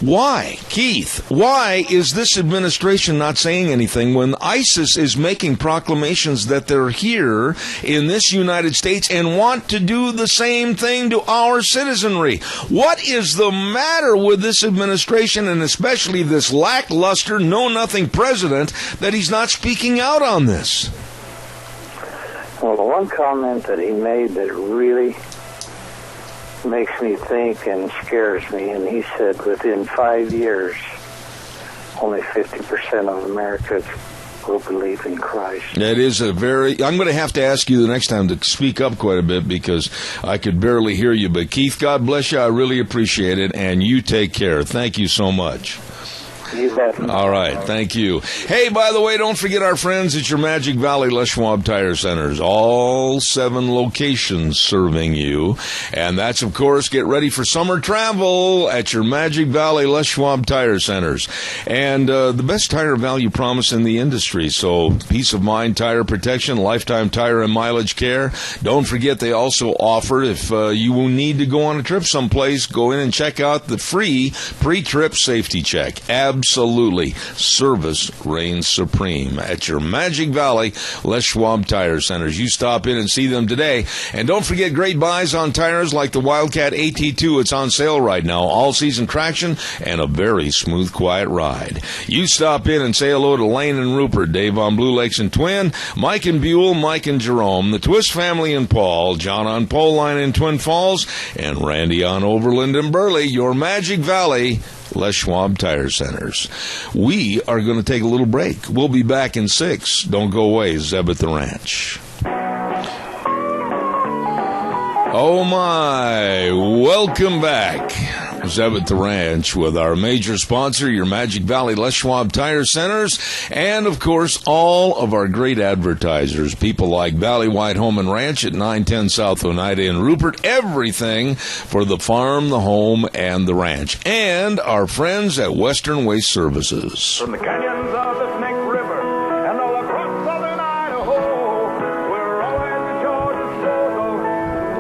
why, Keith, why is this administration not saying anything when ISIS is making proclamations that they're here in this United States and want to do the same thing to our citizenry? What is the matter with this administration, and especially this lackluster, know-nothing president, that he's not speaking out on this? Well, the one comment that he made that really makes me think and scares me, and he said within 5 years only 50% of Americans will believe in Christ. It is I'm going to have to ask you the next time to speak up quite a bit because I could barely hear you. But Keith, God bless you. I really appreciate it, and you take care. Thank you so much. All right, thank you. Hey, by the way, don't forget our friends at your Magic Valley Les Schwab Tire Centers. All 7 locations serving you. And that's, of course, get ready for summer travel at your Magic Valley Les Schwab Tire Centers. And the best tire value promise in the industry. So peace of mind, tire protection, lifetime tire and mileage care. Don't forget they also offer, if you will need to go on a trip someplace, go in and check out the free pre-trip safety check. Absolutely. Service reigns supreme at your Magic Valley Les Schwab Tire Centers. You stop in and see them today. And don't forget great buys on tires like the Wildcat AT2. It's on sale right now. All-season traction and a very smooth, quiet ride. You stop in and say hello to Lane and Rupert, Dave on Blue Lakes and Twin, Mike and Buell, Mike and Jerome, the Twist family and Paul, John on Pole Line in Twin Falls, and Randy on Overland and Burley. Your Magic Valley Les Schwab Tire Centers. We are going to take a little break. We'll be back in 6. Don't go away. Zeb at the Ranch. Oh my, welcome back. Zeb at the Ranch with our major sponsor, your Magic Valley Les Schwab Tire Centers, and of course all of our great advertisers, people like Valley White Home and Ranch at 910 South Oneida in Rupert, everything for the farm, the home, and the ranch, and our friends at Western Waste Services. From the canyons of the Snake River and all across southern Idaho, we're always at your disposal.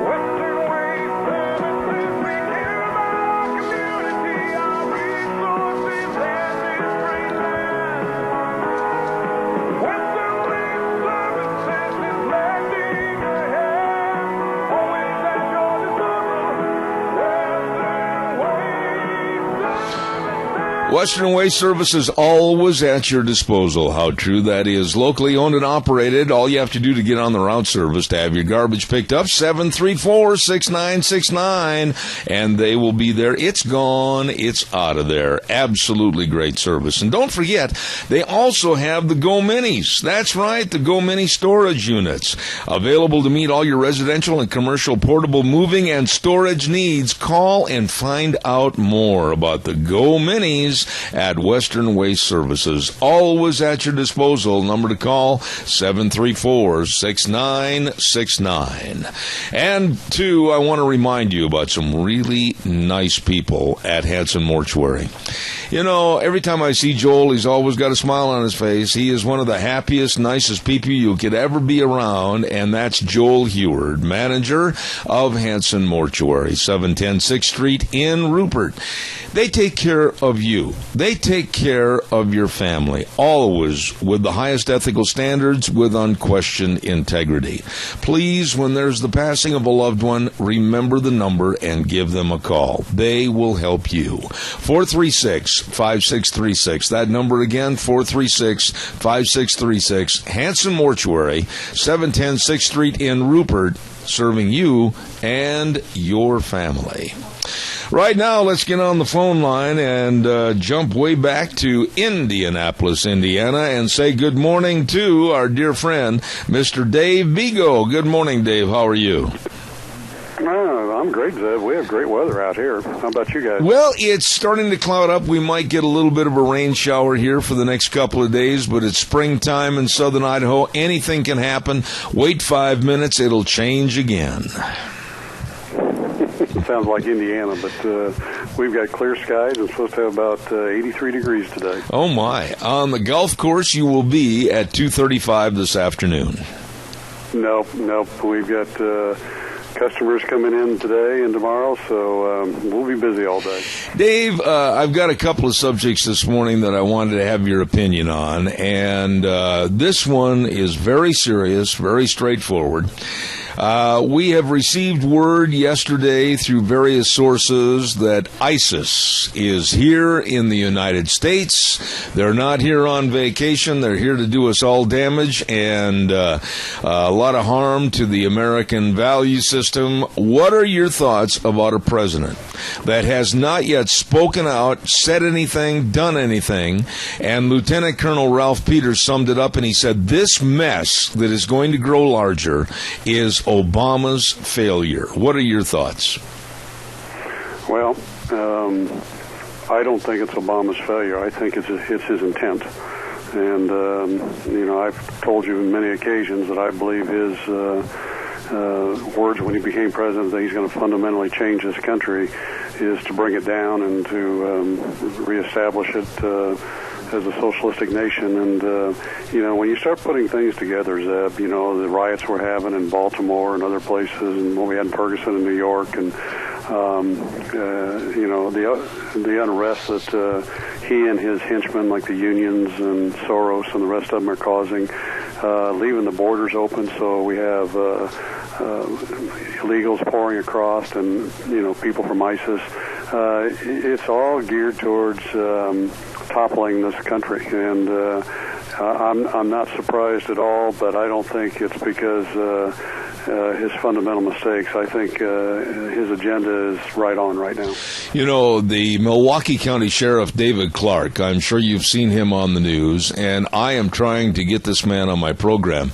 Western Waste Services, we care about our community, our resources, and this great land. Western Waste Services is lending a hand, always at your disposal. Western Waste Services, always at your disposal. How true that is. Locally owned and operated. All you have to do to get on the route service to have your garbage picked up, 734-6969, and they will be there. It's gone. It's out of there. Absolutely great service. And don't forget, they also have the Go Minis. That's right, the Go Mini storage units. Available to meet all your residential and commercial portable moving and storage needs. Call and find out more about the Go Minis at Western Waste Services. Always at your disposal. Number to call, 734-6969. And, two, I want to remind you about some really nice people at Hanson Mortuary. You know, every time I see Joel, he's always got a smile on his face. He is one of the happiest, nicest people you could ever be around, and that's Joel Heward, manager of Hanson Mortuary, 710 6th Street in Rupert. They take care of you. They take care of your family, always with the highest ethical standards, with unquestioned integrity. Please, when there's the passing of a loved one, remember the number and give them a call. They will help you. 436-5636. That number again, 436-5636. Hanson Mortuary, 710 6th Street in Rupert, serving you and your family. Right now, let's get on the phone line and jump way back to Indianapolis, Indiana, and say good morning to our dear friend, Mr. Dave Vigo. Good morning, Dave. How are you? I'm great, Zeb. We have great weather out here. How about you guys? Well, it's starting to cloud up. We might get a little bit of a rain shower here for the next couple of days, but it's springtime in southern Idaho. Anything can happen. Wait 5 minutes. It'll change again. sounds like Indiana, but we've got clear skies and supposed to have about 83 degrees today. Oh, my. On the golf course, you will be at 2:35 this afternoon. Nope. We've got customers coming in today and tomorrow, so we'll be busy all day. Dave, I've got a couple of subjects this morning that I wanted to have your opinion on, and this one is very serious, very straightforward. We have received word yesterday through various sources that ISIS is here in the United States. They're not here on vacation. They're here to do us all damage and a lot of harm to the American value system. What are your thoughts about a president that has not yet spoken out, said anything, done anything? And Lieutenant Colonel Ralph Peters summed it up, and he said, this mess that is going to grow larger is Obama's failure. What are your thoughts? Well, I don't think it's Obama's failure. I think it's his intent. And, I've told you on many occasions that I believe his words when he became president that he's going to fundamentally change this country is to bring it down and to reestablish it as a socialistic nation. And, when you start putting things together, Zeb, the riots we're having in Baltimore and other places and what we had in Ferguson and New York and, the unrest that he and his henchmen like the unions and Soros and the rest of them are causing, leaving the borders open so we have illegals pouring across and, people from ISIS. It's all geared towards toppling this country, and I'm not surprised at all, but I don't think it's because his fundamental mistakes. I think his agenda is right on right now. The Milwaukee County Sheriff David Clark, I'm sure you've seen him on the news, and I am trying to get this man on my program.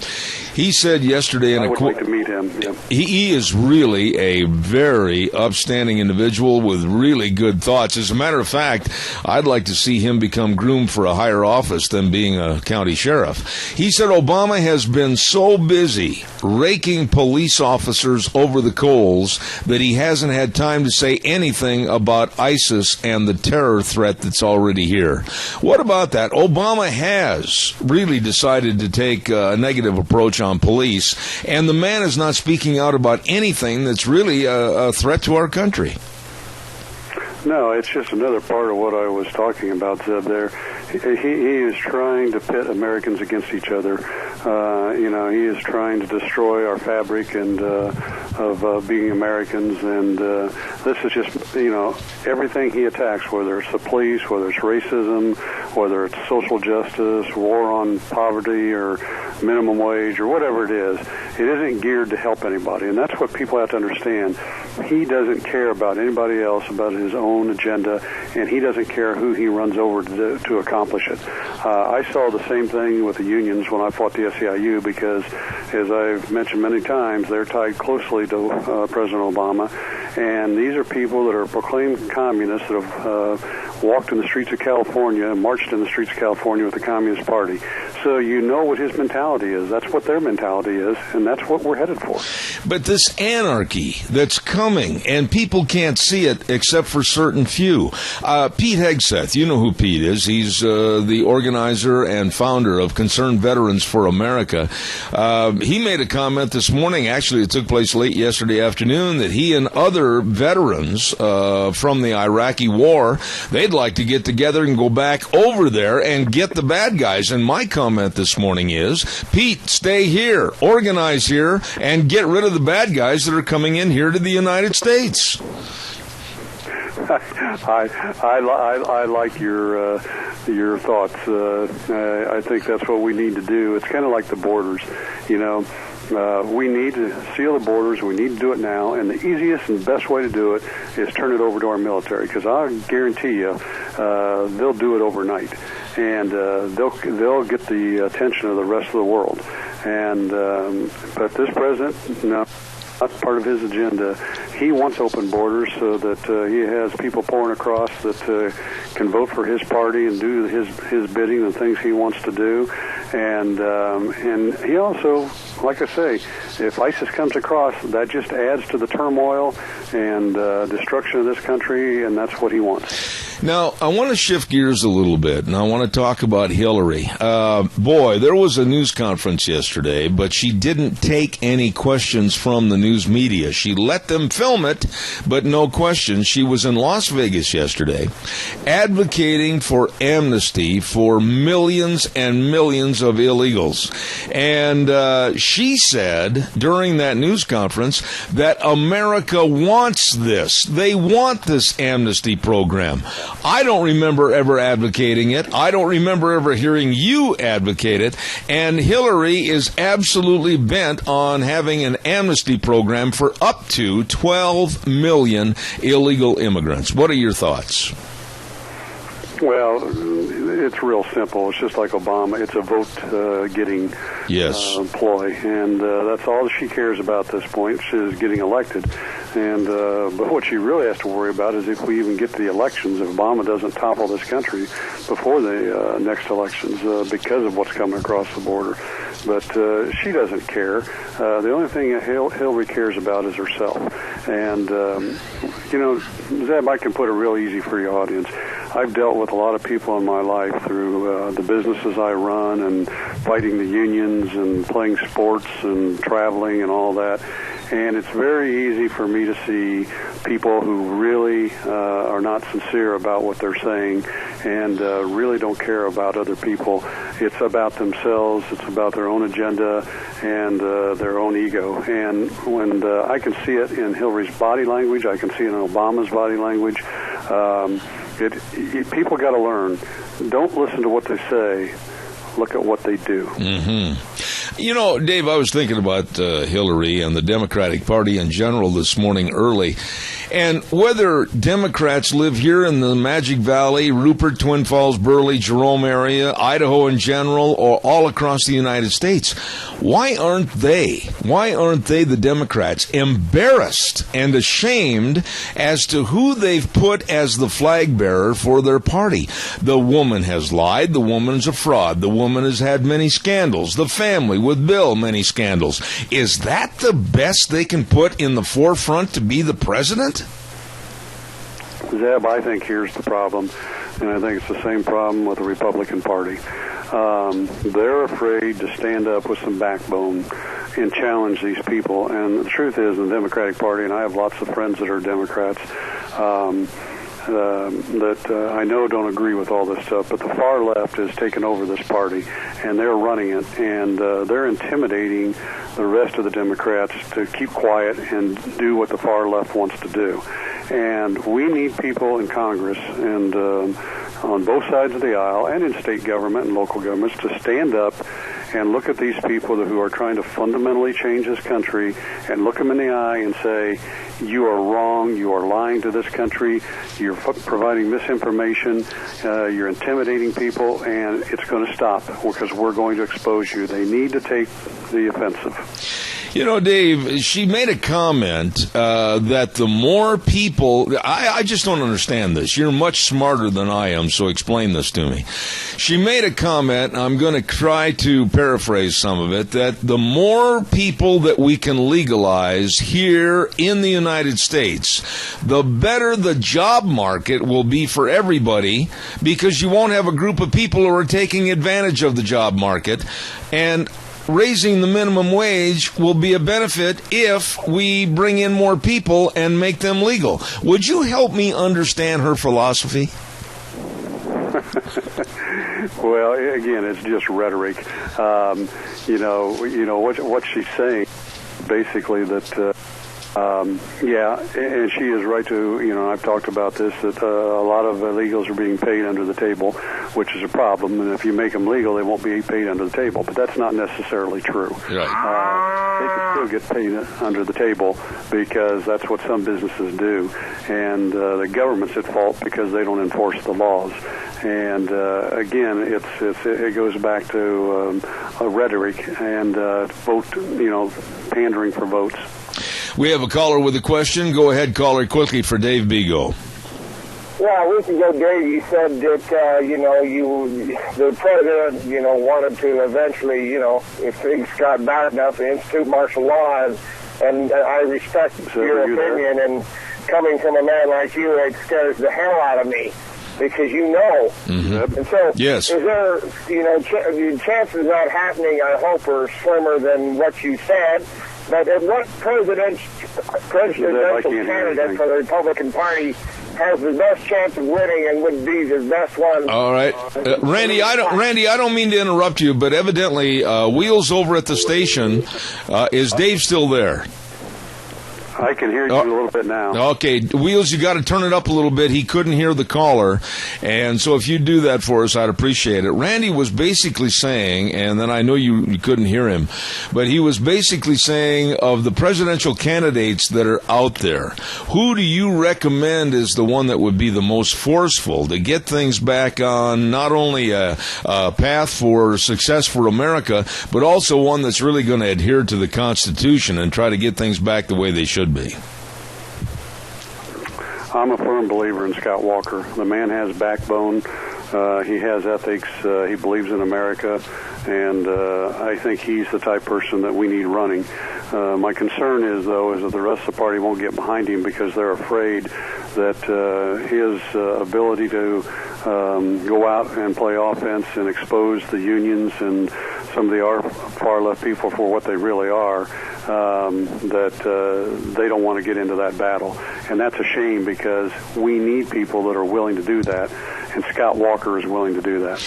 He said yesterday in I would like to meet him. Yeah. He is really a very upstanding individual with really good thoughts. As a matter of fact, I'd like to see him become groomed for a higher office than being a county sheriff. He said Obama has been so busy raking police officers over the coals that he hasn't had time to say anything about ISIS and the terror threat that's already here. What about that? Obama has really decided to take a negative approach on police, and the man is not speaking out about anything that's really a threat to our country. No, it's just another part of what I was talking about, Zeb, there. He is trying to pit Americans against each other. He is trying to destroy our fabric and of being Americans. And this is just, everything he attacks, whether it's the police, whether it's racism, whether it's social justice, war on poverty or minimum wage or whatever it isn't geared to help anybody. And that's what people have to understand. He doesn't care about anybody else, about his own agenda, and he doesn't care who he runs over to accomplish it. I saw the same thing with the unions when I fought the SEIU because, as I've mentioned many times, they're tied closely to President Obama, and these are people that are proclaimed communists that have walked in the streets of California and marched in the streets of California with the Communist Party. So you know what his mentality is. That's what their mentality is, and that's what we're headed for. But this anarchy that's coming, and people can't see it except for certain few. Pete Hegseth, you know who Pete is. He's the organizer and founder of Concerned Veterans for America. He made a comment this morning, actually it took place late yesterday afternoon, that he and other veterans from the Iraqi war, they'd like to get together and go back over there and get the bad guys. And my comment this morning is, Pete, stay here, organize here, and get rid of the bad guys that are coming in here to the United States. I like your thoughts. I think that's what we need to do. It's kind of like the borders, we need to seal the borders. We need to do it now, and the easiest and best way to do it is turn it over to our military. Because I guarantee you, they'll do it overnight, and they'll get the attention of the rest of the world. And but this president, no. That's part of his agenda. He wants open borders so that he has people pouring across that can vote for his party and do his bidding and things he wants to do. And he also, like I say, if ISIS comes across, that just adds to the turmoil and destruction of this country, and that's what he wants. Now, I want to shift gears a little bit, and I want to talk about Hillary. Boy, there was a news conference yesterday, but she didn't take any questions from the news media. She let them film it, but no questions. She was in Las Vegas yesterday advocating for amnesty for millions and millions of illegals. And she said during that news conference that America wants this. They want this amnesty program. I don't remember ever advocating it. I don't remember ever hearing you advocate it. And Hillary is absolutely bent on having an amnesty program for up to 12 million illegal immigrants. What are your thoughts? Well, it's real simple. It's just like Obama. It's a vote-getting ploy, and that's all she cares about at this point. She's getting elected, and but what she really has to worry about is if we even get to the elections, if Obama doesn't topple this country before the next elections because of what's coming across the border. But she doesn't care. The only thing Hillary cares about is herself. And, Zeb, I can put it real easy for your audience. I've dealt with a lot of people in my life through the businesses I run and fighting the unions and playing sports and traveling and all that. And it's very easy for me to see people who really are not sincere about what they're saying and really don't care about other people. It's about themselves. It's about their own agenda and their own ego. And when I can see it in Hillary's body language, I can see it in Obama's body language. People got to learn. Don't listen to what they say. Look at what they do. Mm-hmm. You know, Dave, I was thinking about Hillary and the Democratic Party in general this morning early. And whether Democrats live here in the Magic Valley, Rupert, Twin Falls, Burley, Jerome area, Idaho in general, or all across the United States, why aren't they, the Democrats, embarrassed and ashamed as to who they've put as the flag bearer for their party? The woman has lied. The woman's a fraud. The woman has had many scandals. The family with Bill, many scandals. Is that the best they can put in the forefront to be the president? Zeb, I think here's the problem, and I think it's the same problem with the Republican Party. They're afraid to stand up with some backbone and challenge these people. And the truth is, in the Democratic Party, and I have lots of friends that are Democrats, that I know don't agree with all this stuff, but the far left has taken over this party, and they're running it, and they're intimidating the rest of the Democrats to keep quiet and do what the far left wants to do. And we need people in Congress and on both sides of the aisle and in state government and local governments to stand up and look at these people who are trying to fundamentally change this country and look them in the eye and say, you are wrong, you are lying to this country, you're providing misinformation, you're intimidating people, and it's going to stop because we're going to expose you. They need to take the offensive. You know, Dave, she made a comment that the more people... I just don't understand this. You're much smarter than I am, so explain this to me. She made a comment, I'm going to try to paraphrase some of it, that the more people that we can legalize here in the United States, the better the job market will be for everybody, because you won't have a group of people who are taking advantage of the job market, and raising the minimum wage will be a benefit if we bring in more people and make them legal. Would you help me understand her philosophy? Well, again, it's just rhetoric. What she's saying, basically, that yeah, and she is right to, I've talked about this, that a lot of illegals are being paid under the table, which is a problem. And if you make them legal, they won't be paid under the table. But that's not necessarily true. Right. They can still get paid under the table because that's what some businesses do. And the government's at fault because they don't enforce the laws. And again, it goes back to rhetoric and pandering for votes. We have a caller with a question. Go ahead, caller, quickly for Dave Bego. Yeah, a week ago, Dave, you said that, the president, wanted to eventually, if things got bad enough, institute martial law, and I respect your opinion, and coming from a man like you, it scares the hell out of me, because you know. Mm-hmm. And so, yes. Is there, the chances of that happening, I hope, are slimmer than what you said, but at what presidential candidate for the Republican Party has the best chance of winning and would be the best one? All right, Randy. I don't mean to interrupt you, but evidently, Wheels over at the station. Is Dave still there? I can hear you a little bit now. Okay, Wheels, you got to turn it up a little bit. He couldn't hear the caller, and so if you do that for us, I'd appreciate it. Randy was basically saying, and then I know you couldn't hear him, but he was basically saying of the presidential candidates that are out there, who do you recommend is the one that would be the most forceful to get things back on not only a path for success for America, but also one that's really going to adhere to the Constitution and try to get things back the way they should be? I'm a firm believer in Scott Walker. The man has backbone. He has ethics. He believes in America. And I think he's the type of person that we need running. My concern is that the rest of the party won't get behind him because they're afraid that his ability to go out and play offense and expose the unions and some of the far left people for what they really are, that they don't want to get into that battle. And that's a shame because we need people that are willing to do that, and Scott Walker is willing to do that.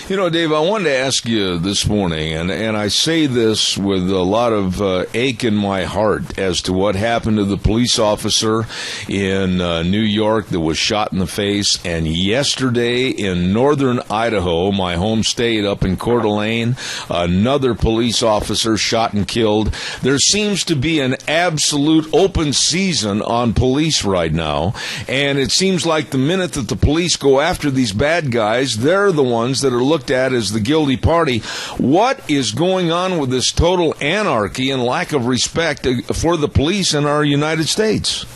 You know, Dave, I wanted to ask you this morning, and I say this with a lot of ache in my heart as to what happened to the police officer in New York that was shot in the face, and yesterday in northern Idaho, my home state up in Coeur d'Alene, another police officer shot and killed. There seems to be an absolute open season on police right now, and it seems like the minute that the police go after these bad guys, they're the ones that are looked at as the guilty party. What is going on with this total anarchy and lack of respect for the police in our United States?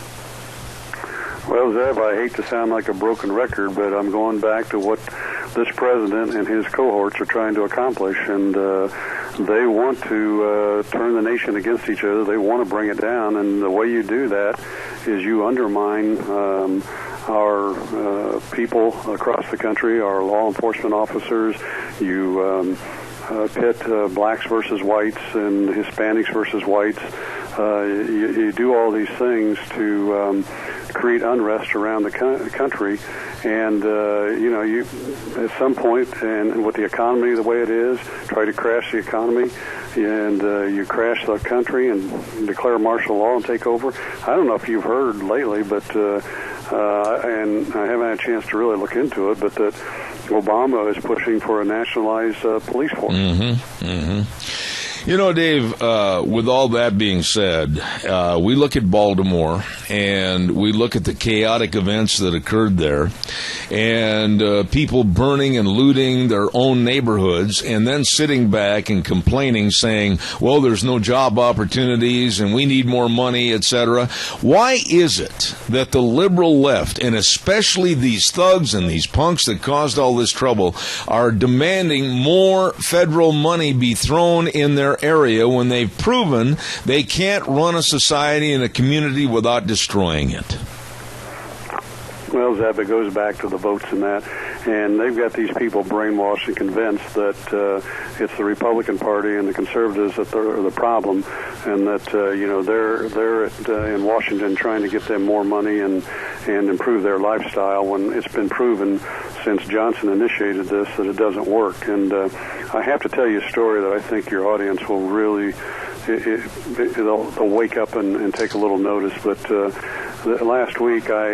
Well, Zeb, I hate to sound like a broken record, but I'm going back to what this president and his cohorts are trying to accomplish, and they want to turn the nation against each other. They want to bring it down, and the way you do that is you undermine our people across the country, our law enforcement officers. You pit blacks versus whites and Hispanics versus whites. You do all these things to create unrest around the country, and you at some point, and with the economy the way it is, try to crash the economy, and you crash the country and declare martial law and take over. I don't know if you've heard lately, but and I haven't had a chance to really look into it, but that Obama is pushing for a nationalized police force. Mm-hmm. Mm-hmm. You know, Dave, with all that being said, we look at Baltimore and we look at the chaotic events that occurred there, and people burning and looting their own neighborhoods and then sitting back and complaining, saying, well, there's no job opportunities and we need more money, etc. Why is it that the liberal left, and especially these thugs and these punks that caused all this trouble, are demanding more federal money be thrown in their area when they've proven they can't run a society and a community without destroying it? Well, Zeb, it goes back to the votes and that, and they've got these people brainwashed and convinced that it's the Republican Party and the conservatives that are the problem, and that they're in Washington trying to get them more money and improve their lifestyle, when it's been proven since Johnson initiated this that it doesn't work. And I have to tell you a story that I think your audience will really they'll wake up and take a little notice. But last week I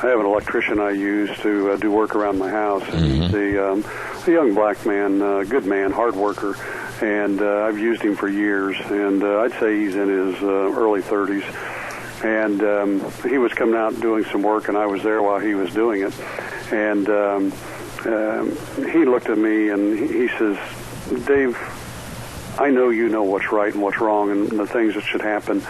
have an electrician I use to do work around my house, and he's a young black man, good man, hard worker, and I've used him for years, and I'd say he's in his early 30s. And he was coming out and doing some work, and I was there while he was doing it. And he looked at me and he says, Dave, I know you know what's right and what's wrong and the things that should happen.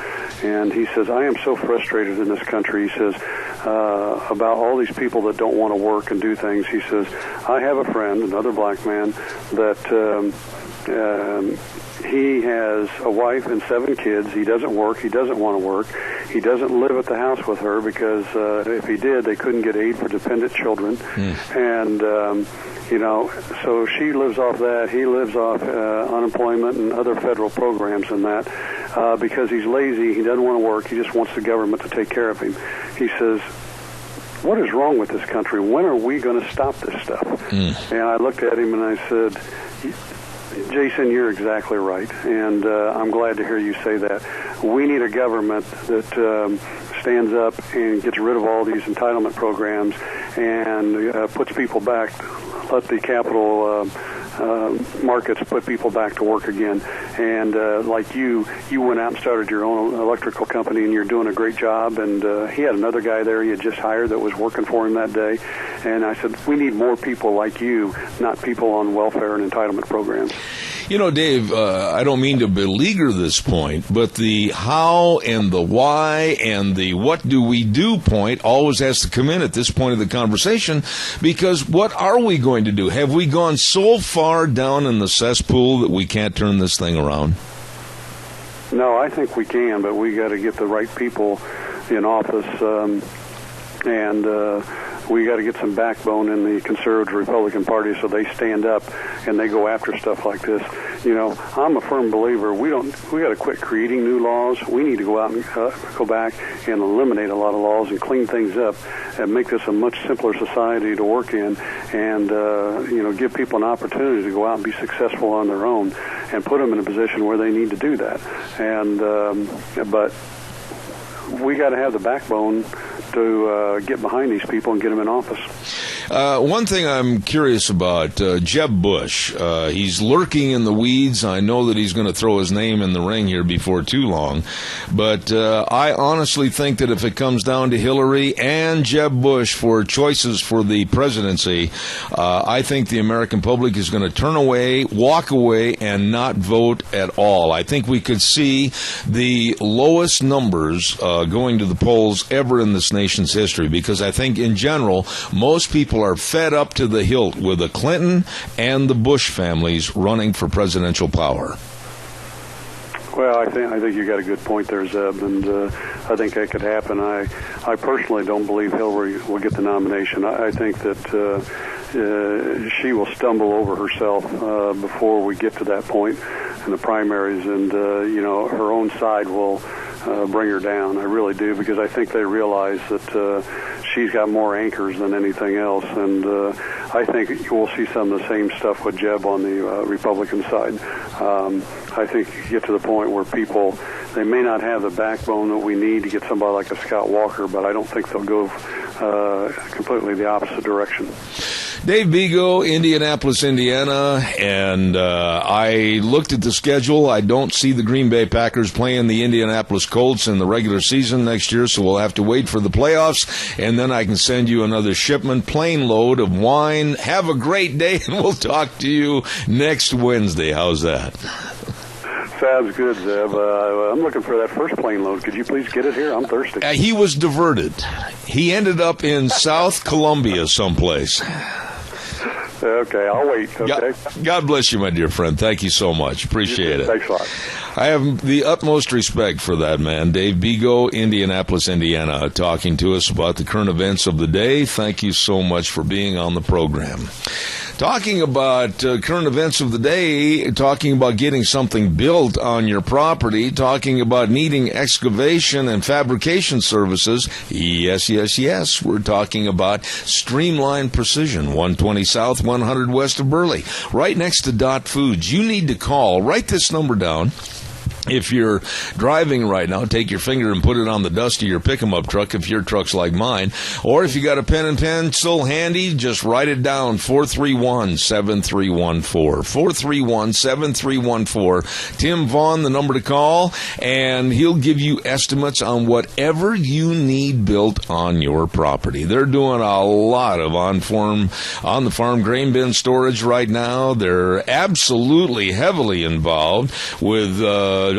And he says, I am so frustrated in this country, he says, about all these people that don't want to work and do things. He says, I have a friend, another black man, that he has a wife and 7 kids. He doesn't work. He doesn't want to work. He doesn't live at the house with her because if he did, they couldn't get aid for dependent children. And, so she lives off that. He lives off unemployment and other federal programs and that because he's lazy. He doesn't want to work. He just wants the government to take care of him. He says, what is wrong with this country? When are we going to stop this stuff? And I looked at him and I said, Jason, you're exactly right, and I'm glad to hear you say that. We need a government that stands up and gets rid of all these entitlement programs and puts people back, let the capital markets put people back to work again. And like you went out and started your own electrical company, and you're doing a great job. And he had another guy there he had just hired that was working for him that day. And I said, we need more people like you, not people on welfare and entitlement programs. You know, Dave, I don't mean to beleaguer this point, but the how and the why and the what do we do point always has to come in at this point of the conversation, because what are we going to do? Have we gone so far down in the cesspool that we can't turn this thing around? No, I think we can, but we got to get the right people in office, and we got to get some backbone in the conservative Republican Party so they stand up and they go after stuff like this. You know, I'm a firm believer we got to quit creating new laws. We need to go out and go back and eliminate a lot of laws and clean things up and make this a much simpler society to work in, and give people an opportunity to go out and be successful on their own and put them in a position where they need to do that. And but we got to have the backbone to get behind these people and get them in office. One thing I'm curious about, Jeb Bush, he's lurking in the weeds. I know that he's going to throw his name in the ring here before too long, but I honestly think that if it comes down to Hillary and Jeb Bush for choices for the presidency, I think the American public is going to turn away, walk away, and not vote at all. I think we could see the lowest numbers going to the polls ever in this nation's history, because I think in general most people are fed up to the hilt with the Clinton and the Bush families running for presidential power. Well, I think you got a good point there, Zeb, and I think that could happen. I personally don't believe Hillary will get the nomination. I think that she will stumble over herself before we get to that point in the primaries, and her own side will bring her down. I really do, because I think they realize that she's got more anchors than anything else, and I think we'll see some of the same stuff with Jeb on the Republican side. I think you get to the point where people, they may not have the backbone that we need to get somebody like a Scott Walker, but I don't think they'll go completely the opposite direction. Dave Bego, Indianapolis, Indiana, and I looked at the schedule. I don't see the Green Bay Packers playing the Indianapolis Colts in the regular season next year, so we'll have to wait for the playoffs, and then I can send you another shipment, plane load of wine. Have a great day, and we'll talk to you next Wednesday. How's that? Sounds good, Zeb. I'm looking for that first plane load. Could you please get it here? I'm thirsty. He was diverted. He ended up in South Columbia someplace. Okay, I'll wait. Okay. God bless you, my dear friend. Thank you so much. Appreciate it. Thanks a lot. I have the utmost respect for that man, Dave Bego, Indianapolis, Indiana, talking to us about the current events of the day. Thank you so much for being on the program. Talking about current events of the day, talking about getting something built on your property, talking about needing excavation and fabrication services. Yes, yes, yes. We're talking about Streamline Precision, 120 South, 100 West of Burley, right next to Dot Foods. You need to call. Write this number down. If you're driving right now, take your finger and put it on the dust of your pick-em-up truck if your truck's like mine. Or if you got a pen and pencil handy, just write it down, 431-7314. 431-7314. Tim Vaughn, the number to call, and he'll give you estimates on whatever you need built on your property. They're doing a lot of on-the-farm grain bin storage right now. They're absolutely heavily involved with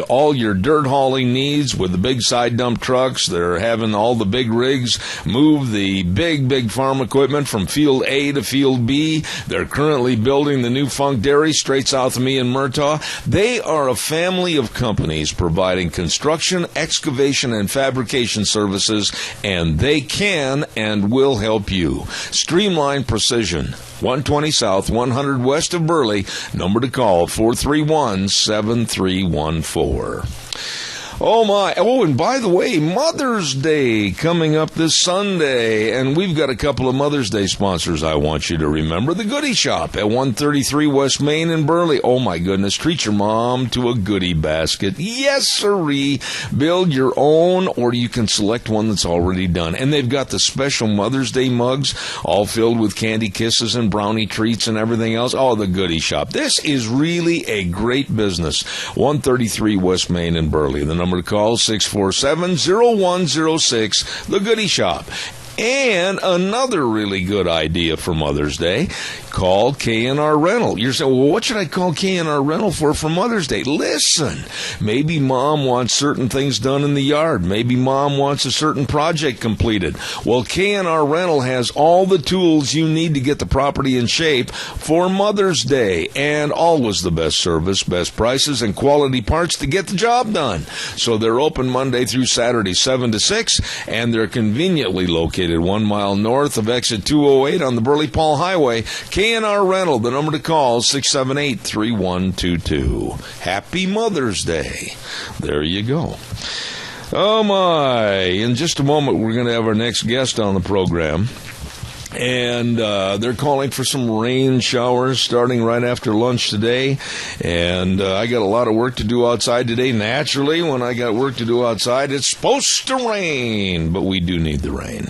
all your dirt hauling needs with the big side dump trucks. They're having all the big rigs move the big farm equipment from field A to field B. They're currently building the new Funk Dairy straight south of me in Murtaugh. They are a family of companies providing construction, excavation, and fabrication services, and they can and will help you. Streamline Precision, 120 South, 100 West of Burley. Number to call, 431-7314. Oh, my. Oh, and by the way, Mother's Day coming up this Sunday. And we've got a couple of Mother's Day sponsors I want you to remember. The Goodie Shop at 133 West Main in Burley. Oh, my goodness. Treat your mom to a goodie basket. Yes, sirree. Build your own, or you can select one that's already done. And they've got the special Mother's Day mugs, all filled with candy kisses and brownie treats and everything else. Oh, the Goodie Shop. This is really a great business. 133 West Main in Burley. The number to call, 647-0106, The Goodie Shop. And another really good idea for Mother's Day, call K&R Rental. You're saying, well, what should I call K&R Rental for Mother's Day? Listen, maybe mom wants certain things done in the yard. Maybe mom wants a certain project completed. Well, K&R Rental has all the tools you need to get the property in shape for Mother's Day. And always the best service, best prices, and quality parts to get the job done. So they're open Monday through Saturday, 7 to 6, and they're conveniently located 1 mile north of exit 208 on the Burley-Paul Highway. K&R Rental, the number to call, 678-3122. Happy Mother's Day. There you go. Oh, my. In just a moment, we're going to have our next guest on the program. And they're calling for some rain showers starting right after lunch today. And I got a lot of work to do outside today. Naturally, when I got work to do outside, it's supposed to rain. But we do need the rain.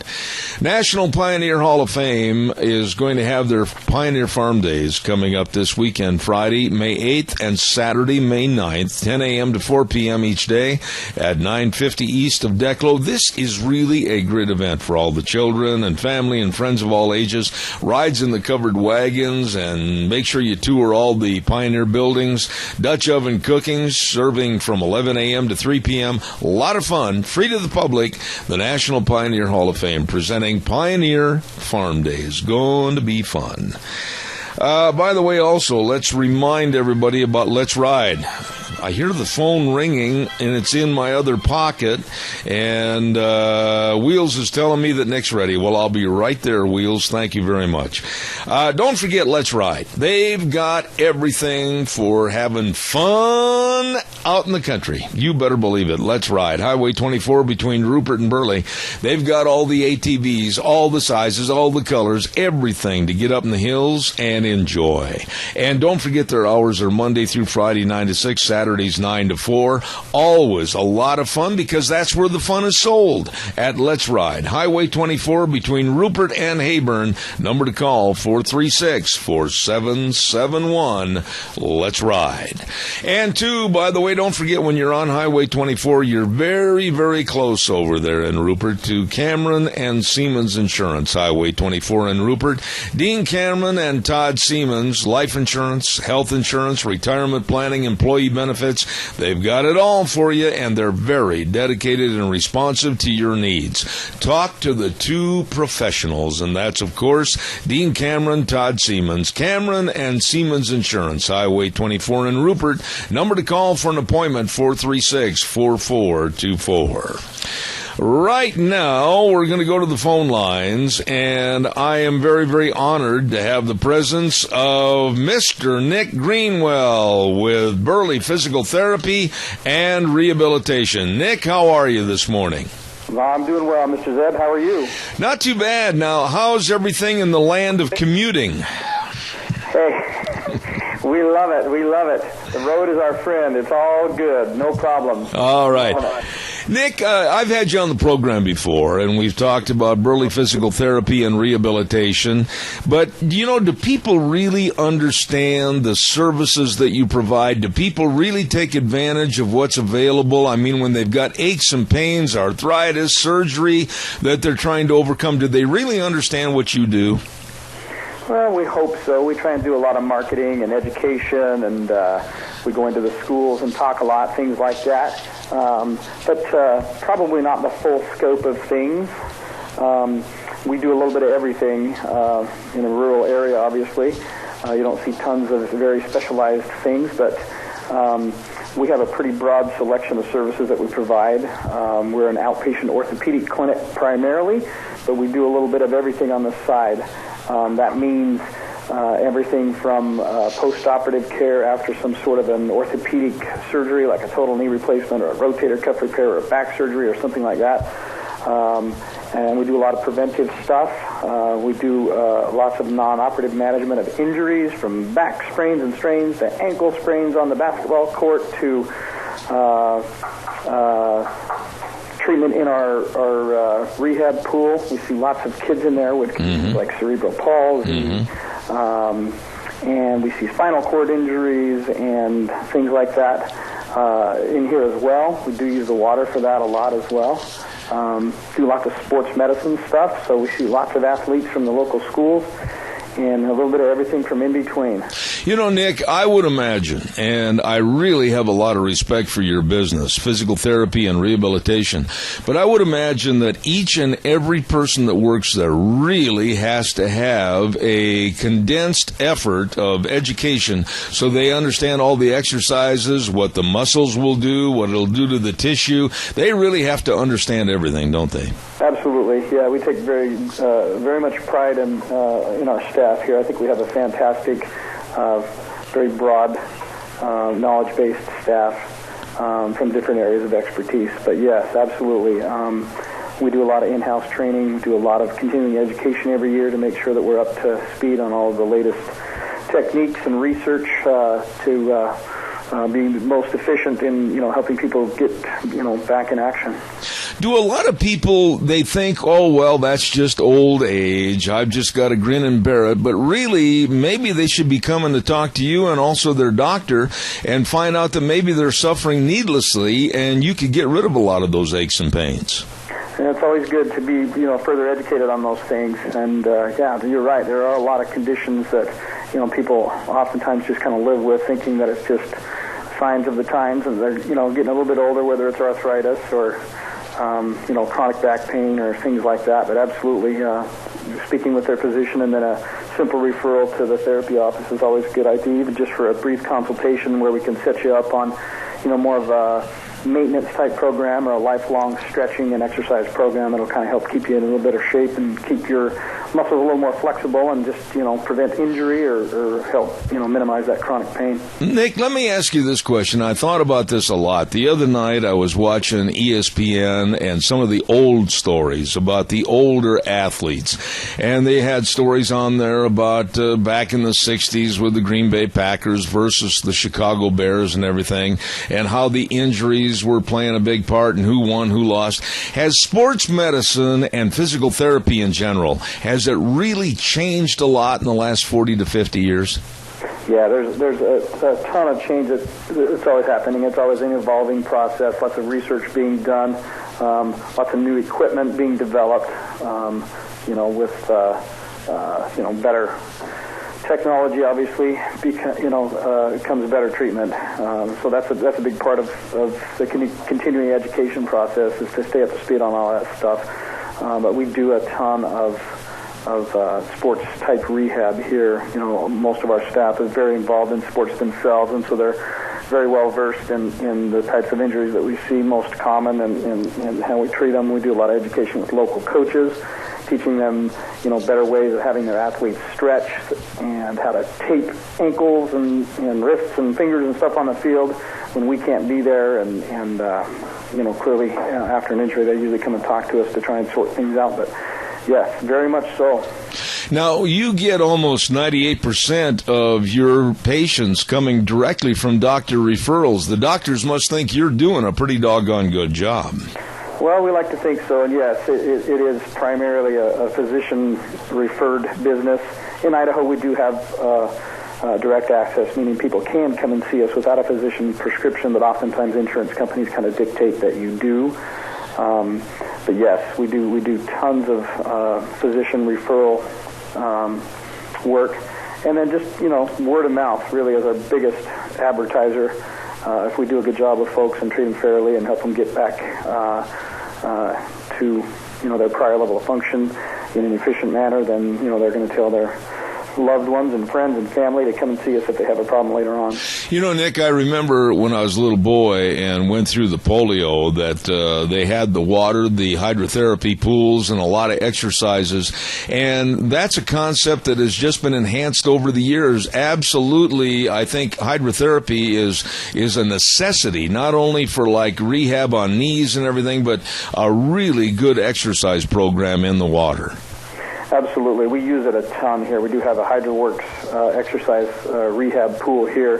National Pioneer Hall of Fame is going to have their Pioneer Farm Days coming up this weekend, Friday, May 8th, and Saturday, May 9th, 10 a.m. to 4 p.m. each day at 950 east of Declo. This is really a great event for all the children and family and friends of all ages. Rides in the covered wagons, and make sure you tour all the Pioneer buildings. Dutch oven cookings, serving from 11 a.m. to 3 p.m. A lot of fun, free to the public. The National Pioneer Hall of Fame presenting Pioneer Farm Days. Going to be fun. By the way, also, let's remind everybody about Let's Ride. I hear the phone ringing, and it's in my other pocket, and Wheels is telling me that Nick's ready. Well, I'll be right there, Wheels. Thank you very much. Don't forget Let's Ride. They've got everything for having fun out in the country. You better believe it. Let's Ride. Highway 24 between Rupert and Burley. They've got all the ATVs, all the sizes, all the colors, everything to get up in the hills and enjoy. And don't forget their hours are Monday through Friday, 9 to 6, Saturdays 9 to 4. Always a lot of fun, because that's where the fun is sold, at Let's Ride. Highway 24 between Rupert and Hayburn. Number to call, 436-4771. Let's Ride. And two, by the way, don't forget, when you're on Highway 24, you're very, very close over there in Rupert to Cameron and Siemens Insurance. Highway 24 in Rupert. Dean Cameron and Todd Siemens, life insurance, health insurance, retirement planning, employee benefits. They've got it all for you, and they're very dedicated and responsive to your needs. Talk to the two professionals, and that's, of course, Dean Cameron, Todd Siemens. Cameron and Siemens Insurance, Highway 24 in Rupert. Number to call for an appointment, 436-4424. Right now, we're going to go to the phone lines, and I am very, very honored to have the presence of Mr. Nick Greenwell with Burley Physical Therapy and Rehabilitation. Nick, how are you this morning? I'm doing well, Mr. Zeb. How are you? Not too bad. Now, how's everything in the land of commuting? Hey, we love it. We love it. The road is our friend. It's all good. No problem. All right. Nick, I've had you on the program before, and we've talked about Burley Physical Therapy and Rehabilitation. But, do people really understand the services that you provide? Do people really take advantage of what's available? I mean, when they've got aches and pains, arthritis, surgery that they're trying to overcome, do they really understand what you do? Well, we hope so. We try and do a lot of marketing and education, and we go into the schools and talk a lot, things like that. But probably not the full scope of things. We do a little bit of everything in a rural area, obviously. You don't see tons of very specialized things, but we have a pretty broad selection of services that we provide. We're an outpatient orthopedic clinic primarily, but we do a little bit of everything on the side. That means everything from post-operative care after some sort of an orthopedic surgery, like a total knee replacement or a rotator cuff repair or a back surgery or something like that. And we do a lot of preventive stuff. We do lots of non-operative management of injuries, from back sprains and strains to ankle sprains on the basketball court to treatment in our rehab pool. We see lots of kids in there with like cerebral palsy, and we see spinal cord injuries and things like that in here as well. We do use the water for that a lot as well. Do lots of sports medicine stuff, so we see lots of athletes from the local schools, and a little bit of everything from in between. You know, Nick, I would imagine, and I really have a lot of respect for your business, physical therapy and rehabilitation, but I would imagine that each and every person that works there really has to have a condensed effort of education so they understand all the exercises, what the muscles will do, what it'll do to the tissue. They really have to understand everything, don't they? Absolutely, yeah. We take very much pride in our staff here. I think we have a fantastic, very broad, knowledge-based staff from different areas of expertise. But yes, absolutely. We do a lot of in-house training. We do a lot of continuing education every year to make sure that we're up to speed on all of the latest techniques and research to be most efficient in helping people get back in action. Do a lot of people, they think, oh, well, that's just old age, I've just got to grin and bear it, but really, maybe they should be coming to talk to you and also their doctor and find out that maybe they're suffering needlessly, and you could get rid of a lot of those aches and pains. And it's always good to be, further educated on those things. And yeah, you're right. There are a lot of conditions that, people oftentimes just kind of live with, thinking that it's just signs of the times, and they're, getting a little bit older, whether it's arthritis or, chronic back pain or things like that. But absolutely, speaking with their physician and then a simple referral to the therapy office is always a good idea, even just for a brief consultation where we can set you up on, more of a maintenance type program or a lifelong stretching and exercise program that'll kind of help keep you in a little better shape and keep your muscles a little more flexible and just, prevent injury or help, minimize that chronic pain. Nick, let me ask you this question. I thought about this a lot. The other night I was watching ESPN and some of the old stories about the older athletes, and they had stories on there about back in the 60s with the Green Bay Packers versus the Chicago Bears and everything, and how the injuries were playing a big part and who won, who lost. Has sports medicine and physical therapy in general, has it really changed a lot in the last 40 to 50 years? Yeah, there's a ton of change that's always happening. It's always an evolving process, lots of research being done, lots of new equipment being developed, with, better technology, obviously, comes better treatment. So that's a big part of the continuing education process, is to stay up to speed on all that stuff. But we do a ton of sports type rehab here. Most of our staff is very involved in sports themselves, and so they're very well versed in the types of injuries that we see most common and how we treat them. We do a lot of education with local coaches, teaching them, better ways of having their athletes stretch and how to tape ankles and wrists and fingers and stuff on the field when we can't be there. And clearly after an injury, they usually come and talk to us to try and sort things out. But yes, very much so. Now, you get almost 98% of your patients coming directly from doctor referrals. The doctors must think you're doing a pretty doggone good job. Well, we like to think so, and yes, it is primarily a physician-referred business. In Idaho, we do have direct access, meaning people can come and see us without a physician prescription, but oftentimes insurance companies kind of dictate that you do. But yes, we do tons of physician referral work. And then just, word of mouth really is our biggest advertiser. If we do a good job with folks and treat them fairly and help them get back to, their prior level of function in an efficient manner, then, they're going to tell their loved ones and friends and family to come and see us if they have a problem later on. Nick, I remember when I was a little boy and went through the polio that they had the water, the hydrotherapy pools, and a lot of exercises. And that's a concept that has just been enhanced over the years. Absolutely, I think hydrotherapy is a necessity, not only for like rehab on knees and everything, but a really good exercise program in the water. Absolutely. We use it a ton here. We do have a HydroWorks exercise rehab pool here.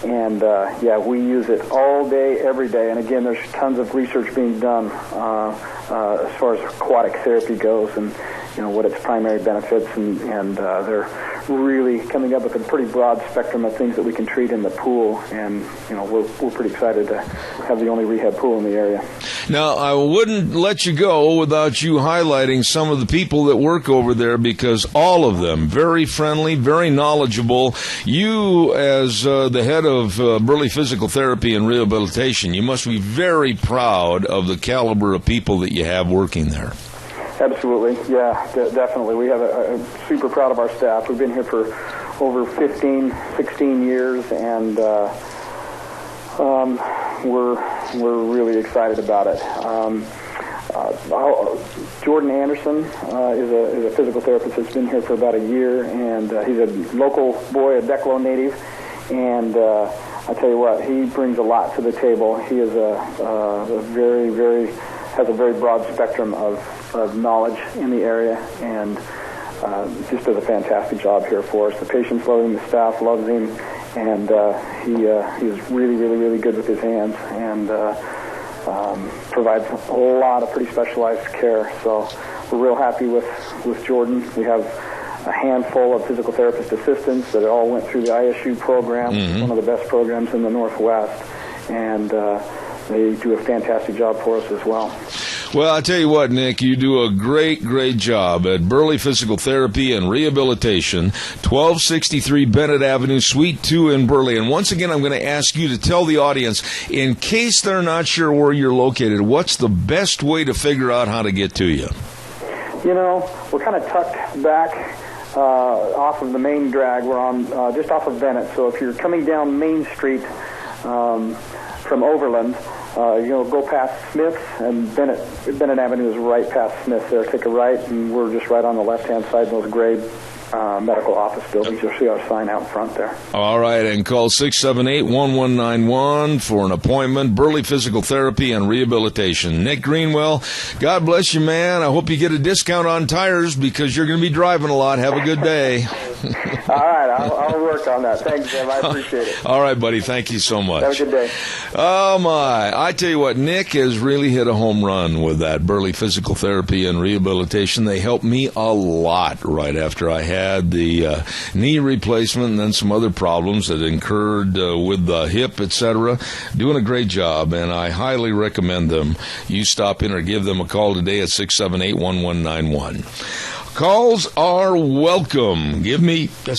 We use it all day, every day. And again, there's tons of research being done as far as aquatic therapy goes and, what its primary benefits. And they're really coming up with a pretty broad spectrum of things that we can treat in the pool. And, we're pretty excited to have the only rehab pool in the area. Now, I wouldn't let you go without you highlighting some of the people that work over there, because all of them very friendly, very knowledgeable. You, as the head of Burley Physical Therapy and Rehabilitation, you must be very proud of the caliber of people that you have working there. Absolutely, yeah, definitely. We have a super proud of our staff. We've been here for over 15, 16 years, and we're really excited about it. Jordan Anderson is a physical therapist that's been here for about a year, and he's a local boy, a Declo native, and I tell you what, he brings a lot to the table. He is has a very broad spectrum of knowledge in the area, and just does a fantastic job here for us. The patients love him, the staff loves him, and he's really, really, really good with his hands, and provides a lot of pretty specialized care. So we're real happy with Jordan. We have a handful of physical therapist assistants that all went through the ISU program, one of the best programs in the Northwest, and they do a fantastic job for us as well. Well, I tell you what, Nick, you do a great, great job at Burley Physical Therapy and Rehabilitation, 1263 Bennett Avenue, Suite 2 in Burley. And once again, I'm going to ask you to tell the audience, in case they're not sure where you're located, what's the best way to figure out how to get to you? We're kind of tucked back off of the main drag. We're on just off of Bennett. So if you're coming down Main Street from Overland, go past Smith's, and Bennett Avenue is right past Smith's there. Take a right, and we're just right on the left-hand side of those gray medical office buildings. You'll see our sign out front there. All right, and call 678-1191 for an appointment. Burley Physical Therapy and Rehabilitation. Nick Greenwell, God bless you, man. I hope you get a discount on tires because you're going to be driving a lot. Have a good day. All right, I'll work on that. Thanks, Jim. I appreciate it. All right, buddy. Thank you so much. Have a good day. Oh, my. I tell you what, Nick has really hit a home run with that Burley Physical Therapy and Rehabilitation. They helped me a lot right after I had the knee replacement and then some other problems that incurred with the hip, etc. Doing a great job, and I highly recommend them. You stop in or give them a call today at 678-1191. Calls are welcome. Give me, a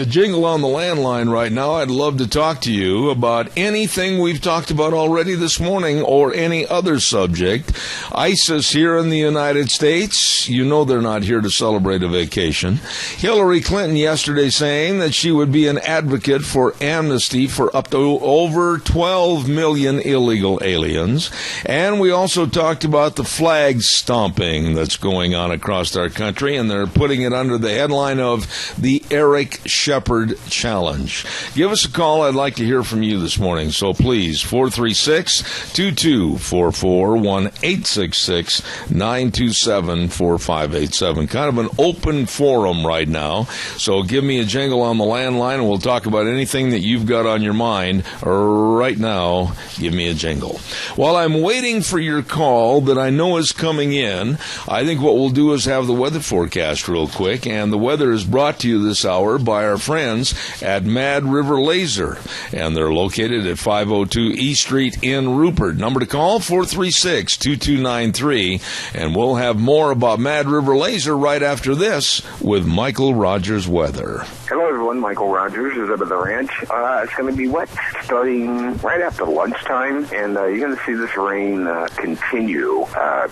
jingle on the landline right now. I'd love to talk to you about anything we've talked about already this morning or any other subject. ISIS here in the United States, they're not here to celebrate a vacation. Hillary Clinton yesterday saying that she would be an advocate for amnesty for up to over 12 million illegal aliens. And we also talked about the flag stomping that's going on across our country, and they're putting it under the headline of the Eric Shepard Challenge. Give us a call. I'd like to hear from you this morning. So please, 436-2244, 1-866-927-4587. Kind of an open forum right now. So give me a jingle on the landline, and we'll talk about anything that you've got on your mind right now. Give me a jingle. While I'm waiting for your call that I know is coming in, I think what we'll do is have the weather forecast forecast real quick, and the weather is brought to you this hour by our friends at Mad River Laser, and they're located at 502 East Street in Rupert. Number to call, 436-2293, and we'll have more about Mad River Laser right after this with Michael Rogers Weather. Hello, everyone. Michael Rogers is up at the ranch. It's going to be wet starting right after lunchtime, and you're going to see this rain continue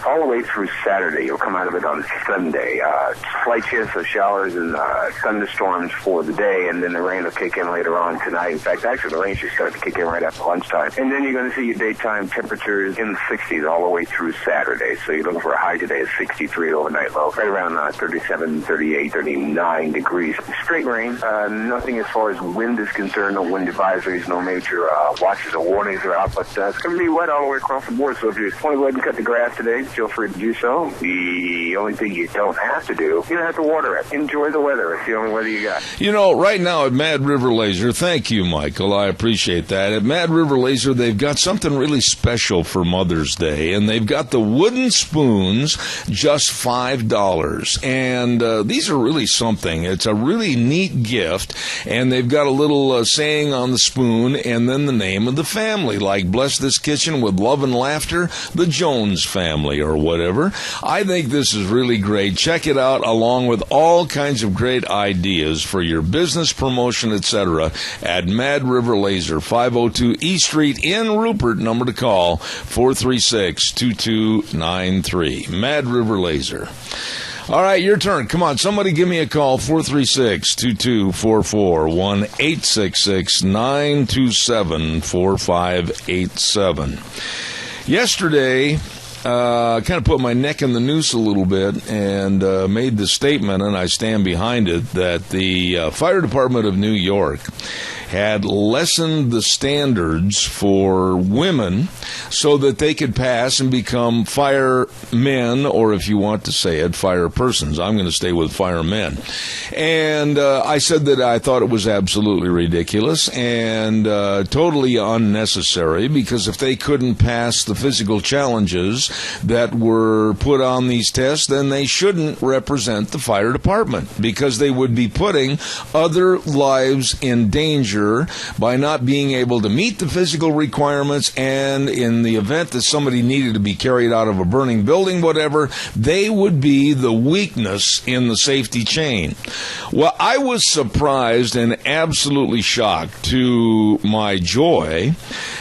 all the way through Saturday. You'll come out of it on Sunday. Slight chance of showers and thunderstorms for the day, and then the rain will kick in later on tonight. In fact, actually, the rain should start to kick in right after lunchtime. And then you're going to see your daytime temperatures in the 60s all the way through Saturday. So you're looking for a high today of 63 overnight low, right around 37, 38, 39 degrees. Straight rain. Nothing as far as wind is concerned. No wind advisories, no major watches or warnings are out. But it's going to be wet all the way across the board. So if you want to go ahead and cut the grass today, feel free to do so. The only thing you don't have to do, you don't have to water it. Enjoy the weather. It's the only weather you got. You know, right now at Mad River Laser, thank you, Michael. I appreciate that. At Mad River Laser, they've got something really special for Mother's Day, and they've got the wooden spoons, just $5. And these are really something. It's a really neat gift, and they've got a little saying on the spoon and then the name of the family, like bless this kitchen with love and laughter, the Jones family, or whatever. I think this is really great. Check it out, along with all kinds of great ideas for your business promotion, etc. at Mad River Laser, 502 East Street in Rupert. Number to call, 436-2293. Mad River Laser. All right, your turn. Come on, somebody give me a call, 436-2244, 1-866-927-4587. Yesterday, kind of put my neck in the noose a little bit and made the statement, and I stand behind it, that the Fire Department of New York had lessened the standards for women so that they could pass and become firemen, or if you want to say it, fire persons. I'm going to stay with firemen. And I said that I thought it was absolutely ridiculous and totally unnecessary, because if they couldn't pass the physical challenges that were put on these tests, then they shouldn't represent the fire department, because they would be putting other lives in danger by not being able to meet the physical requirements, and in the event that somebody needed to be carried out of a burning building, whatever, they would be the weakness in the safety chain. Well, I was surprised and absolutely shocked, to my joy,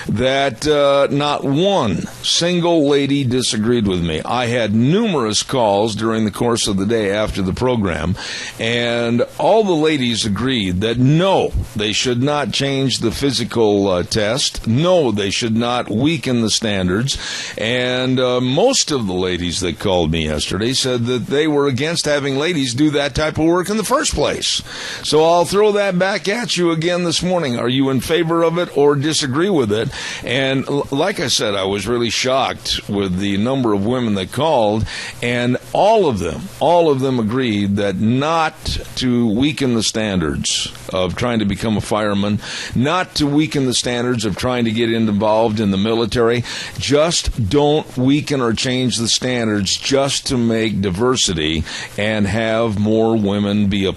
that not one single lady disagreed with me. I had numerous calls during the course of the day after the program, and all the ladies agreed that no, they should not change the physical test. No, they should not weaken the standards. And most of the ladies that called me yesterday said that they were against having ladies do that type of work in the first place. So I'll throw that back at you again this morning. Are you in favor of it or disagree with it? And like I said, I was really shocked with the number of women that called, and all of them agreed that not to weaken the standards of trying to become a fireman, not to weaken the standards of trying to get involved in the military. Just don't weaken or change the standards just to make diversity and have more women be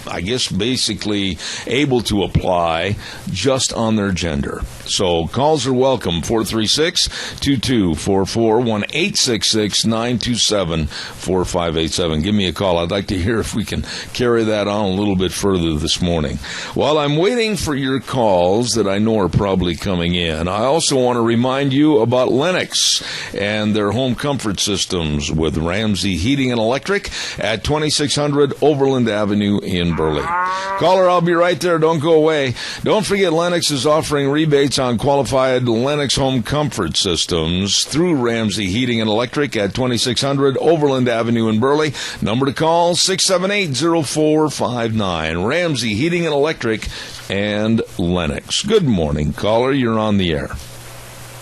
I guess basically able to apply just on their gender. So calls are welcome, 436-2244, 1-866-927-4587. Give me a call. I'd like to hear if we can carry that on a little bit further this morning. While I'm waiting for your calls that I know are probably coming in, I also want to remind you about Lennox and their home comfort systems with Ramsey Heating and Electric at 2600 Overland Avenue in Burley. Caller, I'll be right there. Don't go away. Don't forget, Lennox is offering rebates on qualified Lennox home comfort systems through Ramsey Heating and Electric at 2600 Overland Avenue in Burley. Number to call, 678-0459. Ramsey Heating and Electric and Lennox. Good morning, caller. You're on the air.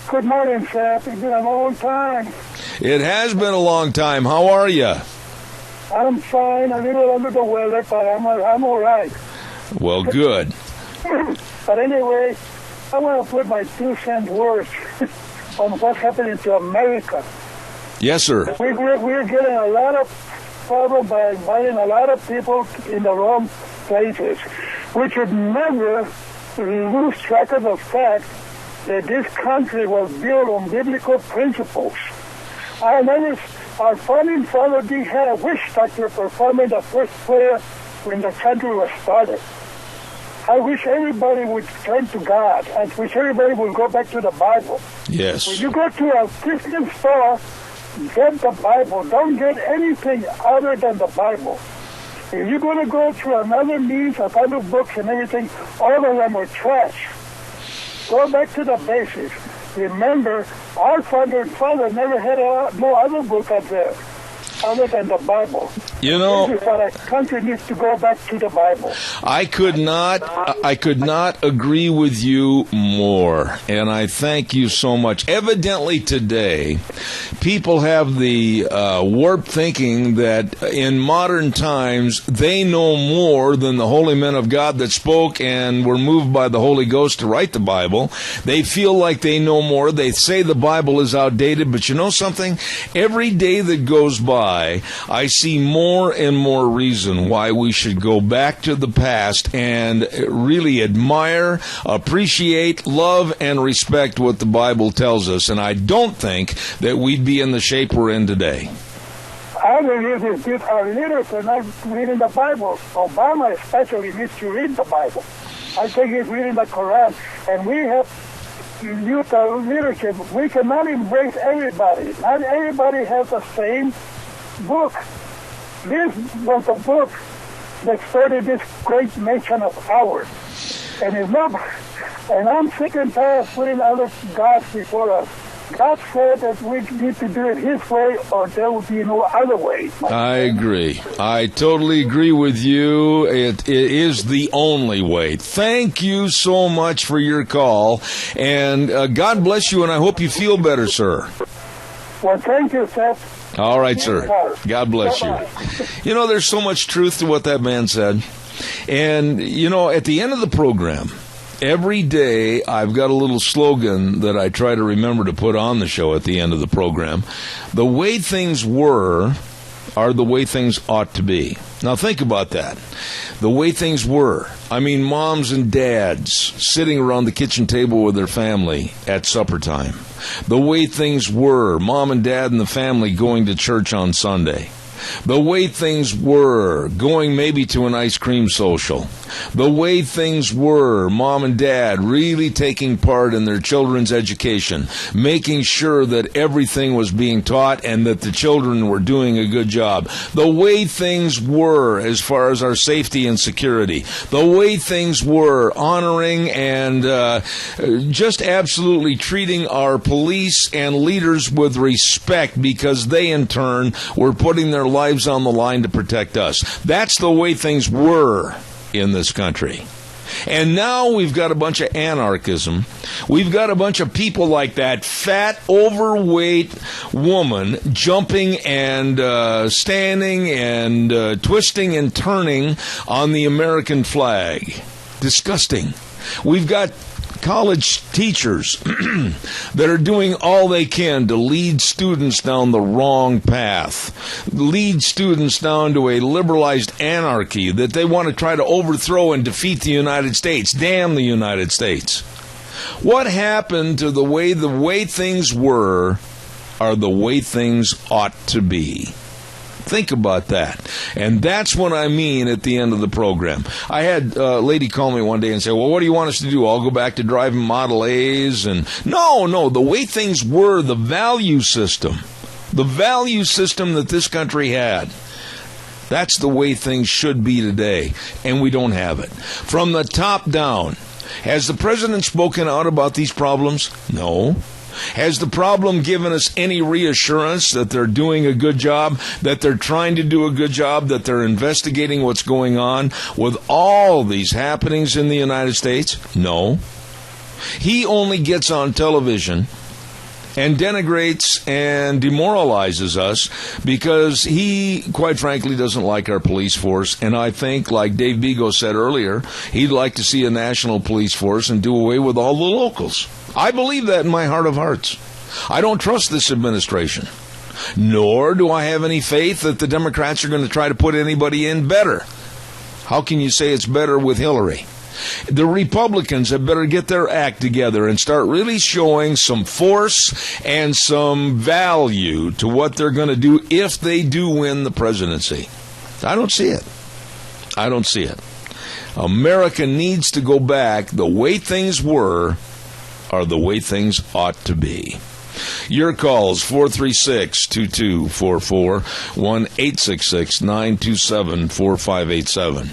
Good morning, Seth. It's been a long time. It has been a long time. How are you? I'm fine. A little under the weather, but I'm all right. Well, good. But anyway, I want to put my 2 cents worth on what's happening to America. Yes, sir. We're getting a lot of problem by inviting a lot of people in the wrong places. We should never lose track of the fact that this country was built on biblical principles. Our founding father had a witch doctor performing the first prayer when the country was started. I wish everybody would turn to God. I wish everybody would go back to the Bible. Yes. When you go to a Christian store, get the Bible. Don't get anything other than the Bible. If you're going to go to another means of other books and everything, all of them are trash. Go back to the basics. Remember, our father never had no other book out there other than the Bible. You know, this is what our country needs to go back to the Bible. I could not agree with you more, and I thank you so much. Evidently today, people have the warped thinking that in modern times they know more than the holy men of God that spoke and were moved by the Holy Ghost to write the Bible. They feel like they know more. They say the Bible is outdated, but you know something? Every day that goes by, I see more and more reason why we should go back to the past and really admire, appreciate, love, and respect what the Bible tells us. And I don't think that we'd be in the shape we're in today. I believe that our leaders are not reading the Bible. Obama especially needs to read the Bible. I think he's reading the Quran. And we have youth leadership. We cannot embrace everybody. Not everybody has the same book. This was the book that started this great nation of ours. And it's not, and I'm sick and tired of putting other gods before us. God said that we need to do it His way or there will be no other way. I agree. I totally agree with you. It is the only way. Thank you so much for your call. And God bless you, and I hope you feel better, sir. Well, thank you, Seth. All right, sir. God bless you. You know, there's so much truth to what that man said. And, you know, at the end of the program, every day I've got a little slogan that I try to remember to put on the show at the end of the program. The way things were are the way things ought to be. Now think about that. The way things were. I mean, moms and dads sitting around the kitchen table with their family at supper time. The way things were, mom and dad and the family going to church on Sunday. The way things were, going maybe to an ice cream social. The way things were, mom and dad really taking part in their children's education, making sure that everything was being taught and that the children were doing a good job. The way things were as far as our safety and security. The way things were, honoring and just absolutely treating our police and leaders with respect because they in turn were putting their lives on the line to protect us. That's the way things were in this country. And now we've got a bunch of anarchism. We've got a bunch of people like that fat, overweight woman jumping and standing and twisting and turning on the American flag. Disgusting. We've got college teachers that are doing all they can to lead students down the wrong path, lead students down to a liberalized anarchy that they want to try to overthrow and defeat the United States. Damn the United States. What happened to the way things were are the way things ought to be? Think about that. And that's what I mean at the end of the program. I had a lady call me one day and say, well, what do you want us to do? I'll go back to driving Model A's. And no, the way things were, the value system that this country had, that's the way things should be today. And we don't have it. From the top down, has the president spoken out about these problems? No. Has the problem given us any reassurance that they're doing a good job, that they're trying to do a good job, that they're investigating what's going on with all these happenings in the United States? No. He only gets on television and denigrates and demoralizes us because he, quite frankly, doesn't like our police force. And I think, like Dave Bego said earlier, he'd like to see a national police force and do away with all the locals. I believe that in my heart of hearts. I don't trust this administration. nor do I have any faith that the Democrats are going to try to put anybody in better. How can you say it's better with Hillary? The Republicans had better get their act together and start really showing some force and some value to what they're going to do if they do win the presidency. I don't see it. I don't see it. America needs to go back. The way things were are the way things ought to be. Your calls, 436-2244, 1-866-927-4587.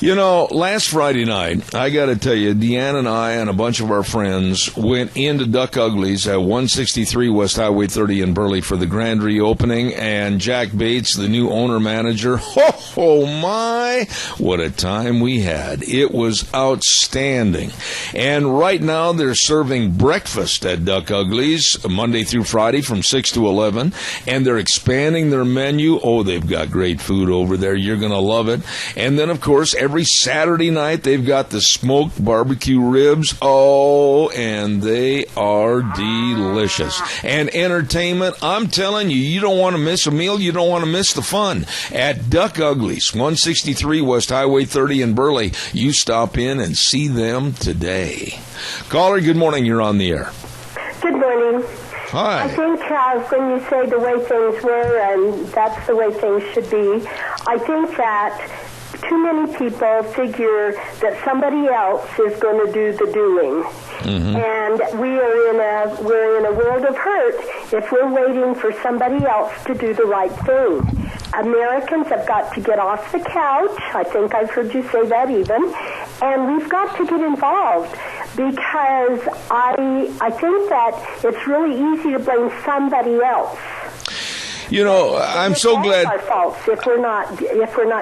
You know, last Friday night, I got to tell you, Deanna and I and a bunch of our friends went into Duck Uglies at 163 West Highway 30 in Burley for the grand reopening, and Jack Bates, the new owner-manager, oh my, what a time we had. It was outstanding. And right now, they're serving breakfast at Duck Uglies Monday through Friday from 6 to 11, and they're expanding their menu. Oh, they've got great food over there. You're going to love it. And then, of course, every Saturday night, they've got the smoked barbecue ribs. Oh, and they are delicious. And entertainment, I'm telling you, you don't want to miss a meal. You don't want to miss the fun. At Duck Uglies, 163 West Highway 30 in Burley. You stop in and see them today. Caller, good morning. You're on the air. Good morning. Hi. I think when you say the way things were and that's the way things should be, I think that too many people figure that somebody else is going to do the doing. Mm-hmm. And we're in a world of hurt if we're waiting for somebody else to do the right thing. Americans have got to get off the couch. I think I've heard you say that even. And we've got to get involved because I think that it's really easy to blame somebody else. You know, I'm so glad. Our faults if we're not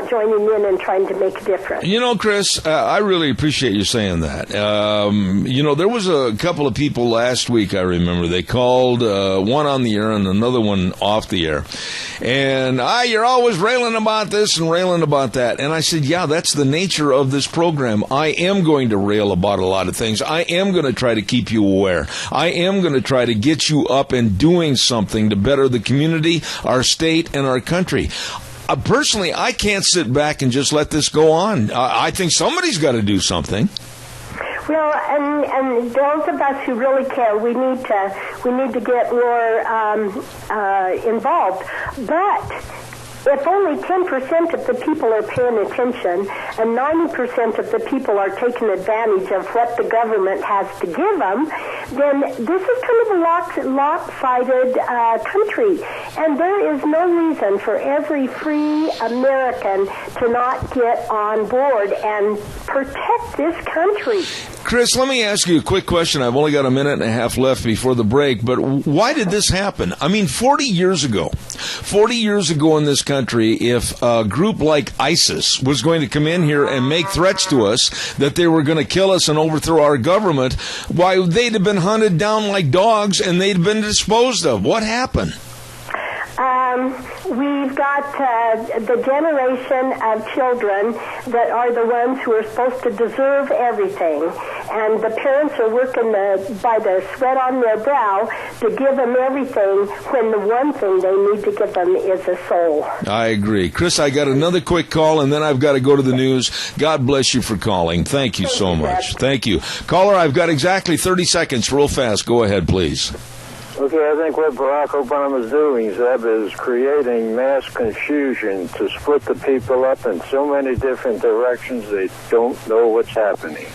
joining in and trying to make a difference. You know, Chris, I really appreciate you saying that. You know, there was a couple of people last week, I remember. They called, one on the air and another one off the air. And, you're always railing about this and railing about that. And I said, yeah, that's the nature of this program. I am going to rail about a lot of things. I am going to try to keep you aware. I am going to try to get you up and doing something to better the community, our state, and our country. Personally, I can't sit back and just let this go on. I think somebody's got to do something. Well, and those of us who really care, we need to get more involved. But if only 10% of the people are paying attention and 90% of the people are taking advantage of what the government has to give them, then this is kind of a lopsided country. And there is no reason for every free American to not get on board and protect this country. Chris, let me ask you a quick question. I've only got a minute and a half left before the break, but why did this happen? I mean, 40 years ago in this country, if a group like ISIS was going to come in here and make threats to us that they were going to kill us and overthrow our government, why, they'd have been hunted down like dogs and they'd have been disposed of. What happened? We've got the generation of children that are the ones who are supposed to deserve everything. And the parents are working by the sweat on their brow to give them everything when the one thing they need to give them is a soul. I agree. Chris, I got another quick call, and then I've got to go to the news. God bless you for calling. Thank you so much. Thank you. Caller, I've got exactly 30 seconds. Real fast. Go ahead, please. Okay, I think what Barack Obama is doing, Zeb, is creating mass confusion to split the people up in so many different directions they don't know what's happening.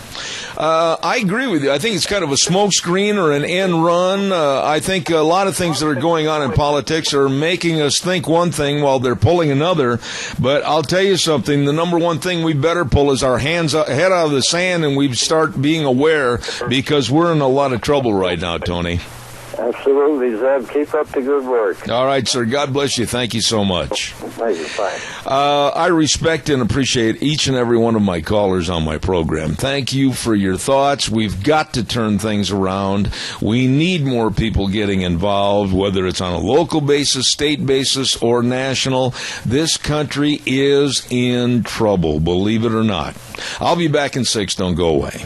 I agree with you. I think it's kind of a smoke screen or an end run. I think a lot of things that are going on in politics are making us think one thing while they're pulling another. But I'll tell you something. The number one thing we better pull is our head out of the sand and we start being aware because we're in a lot of trouble right now, Tony. Absolutely, Zeb. Keep up the good work. All right, sir. God bless you. Thank you so much. Thank you. Bye. I respect and appreciate each and every one of my callers on my program. Thank you for your thoughts. We've got to turn things around. We need more people getting involved, whether it's on a local basis, state basis, or national. This country is in trouble, believe it or not. I'll be back in 6. Don't go away.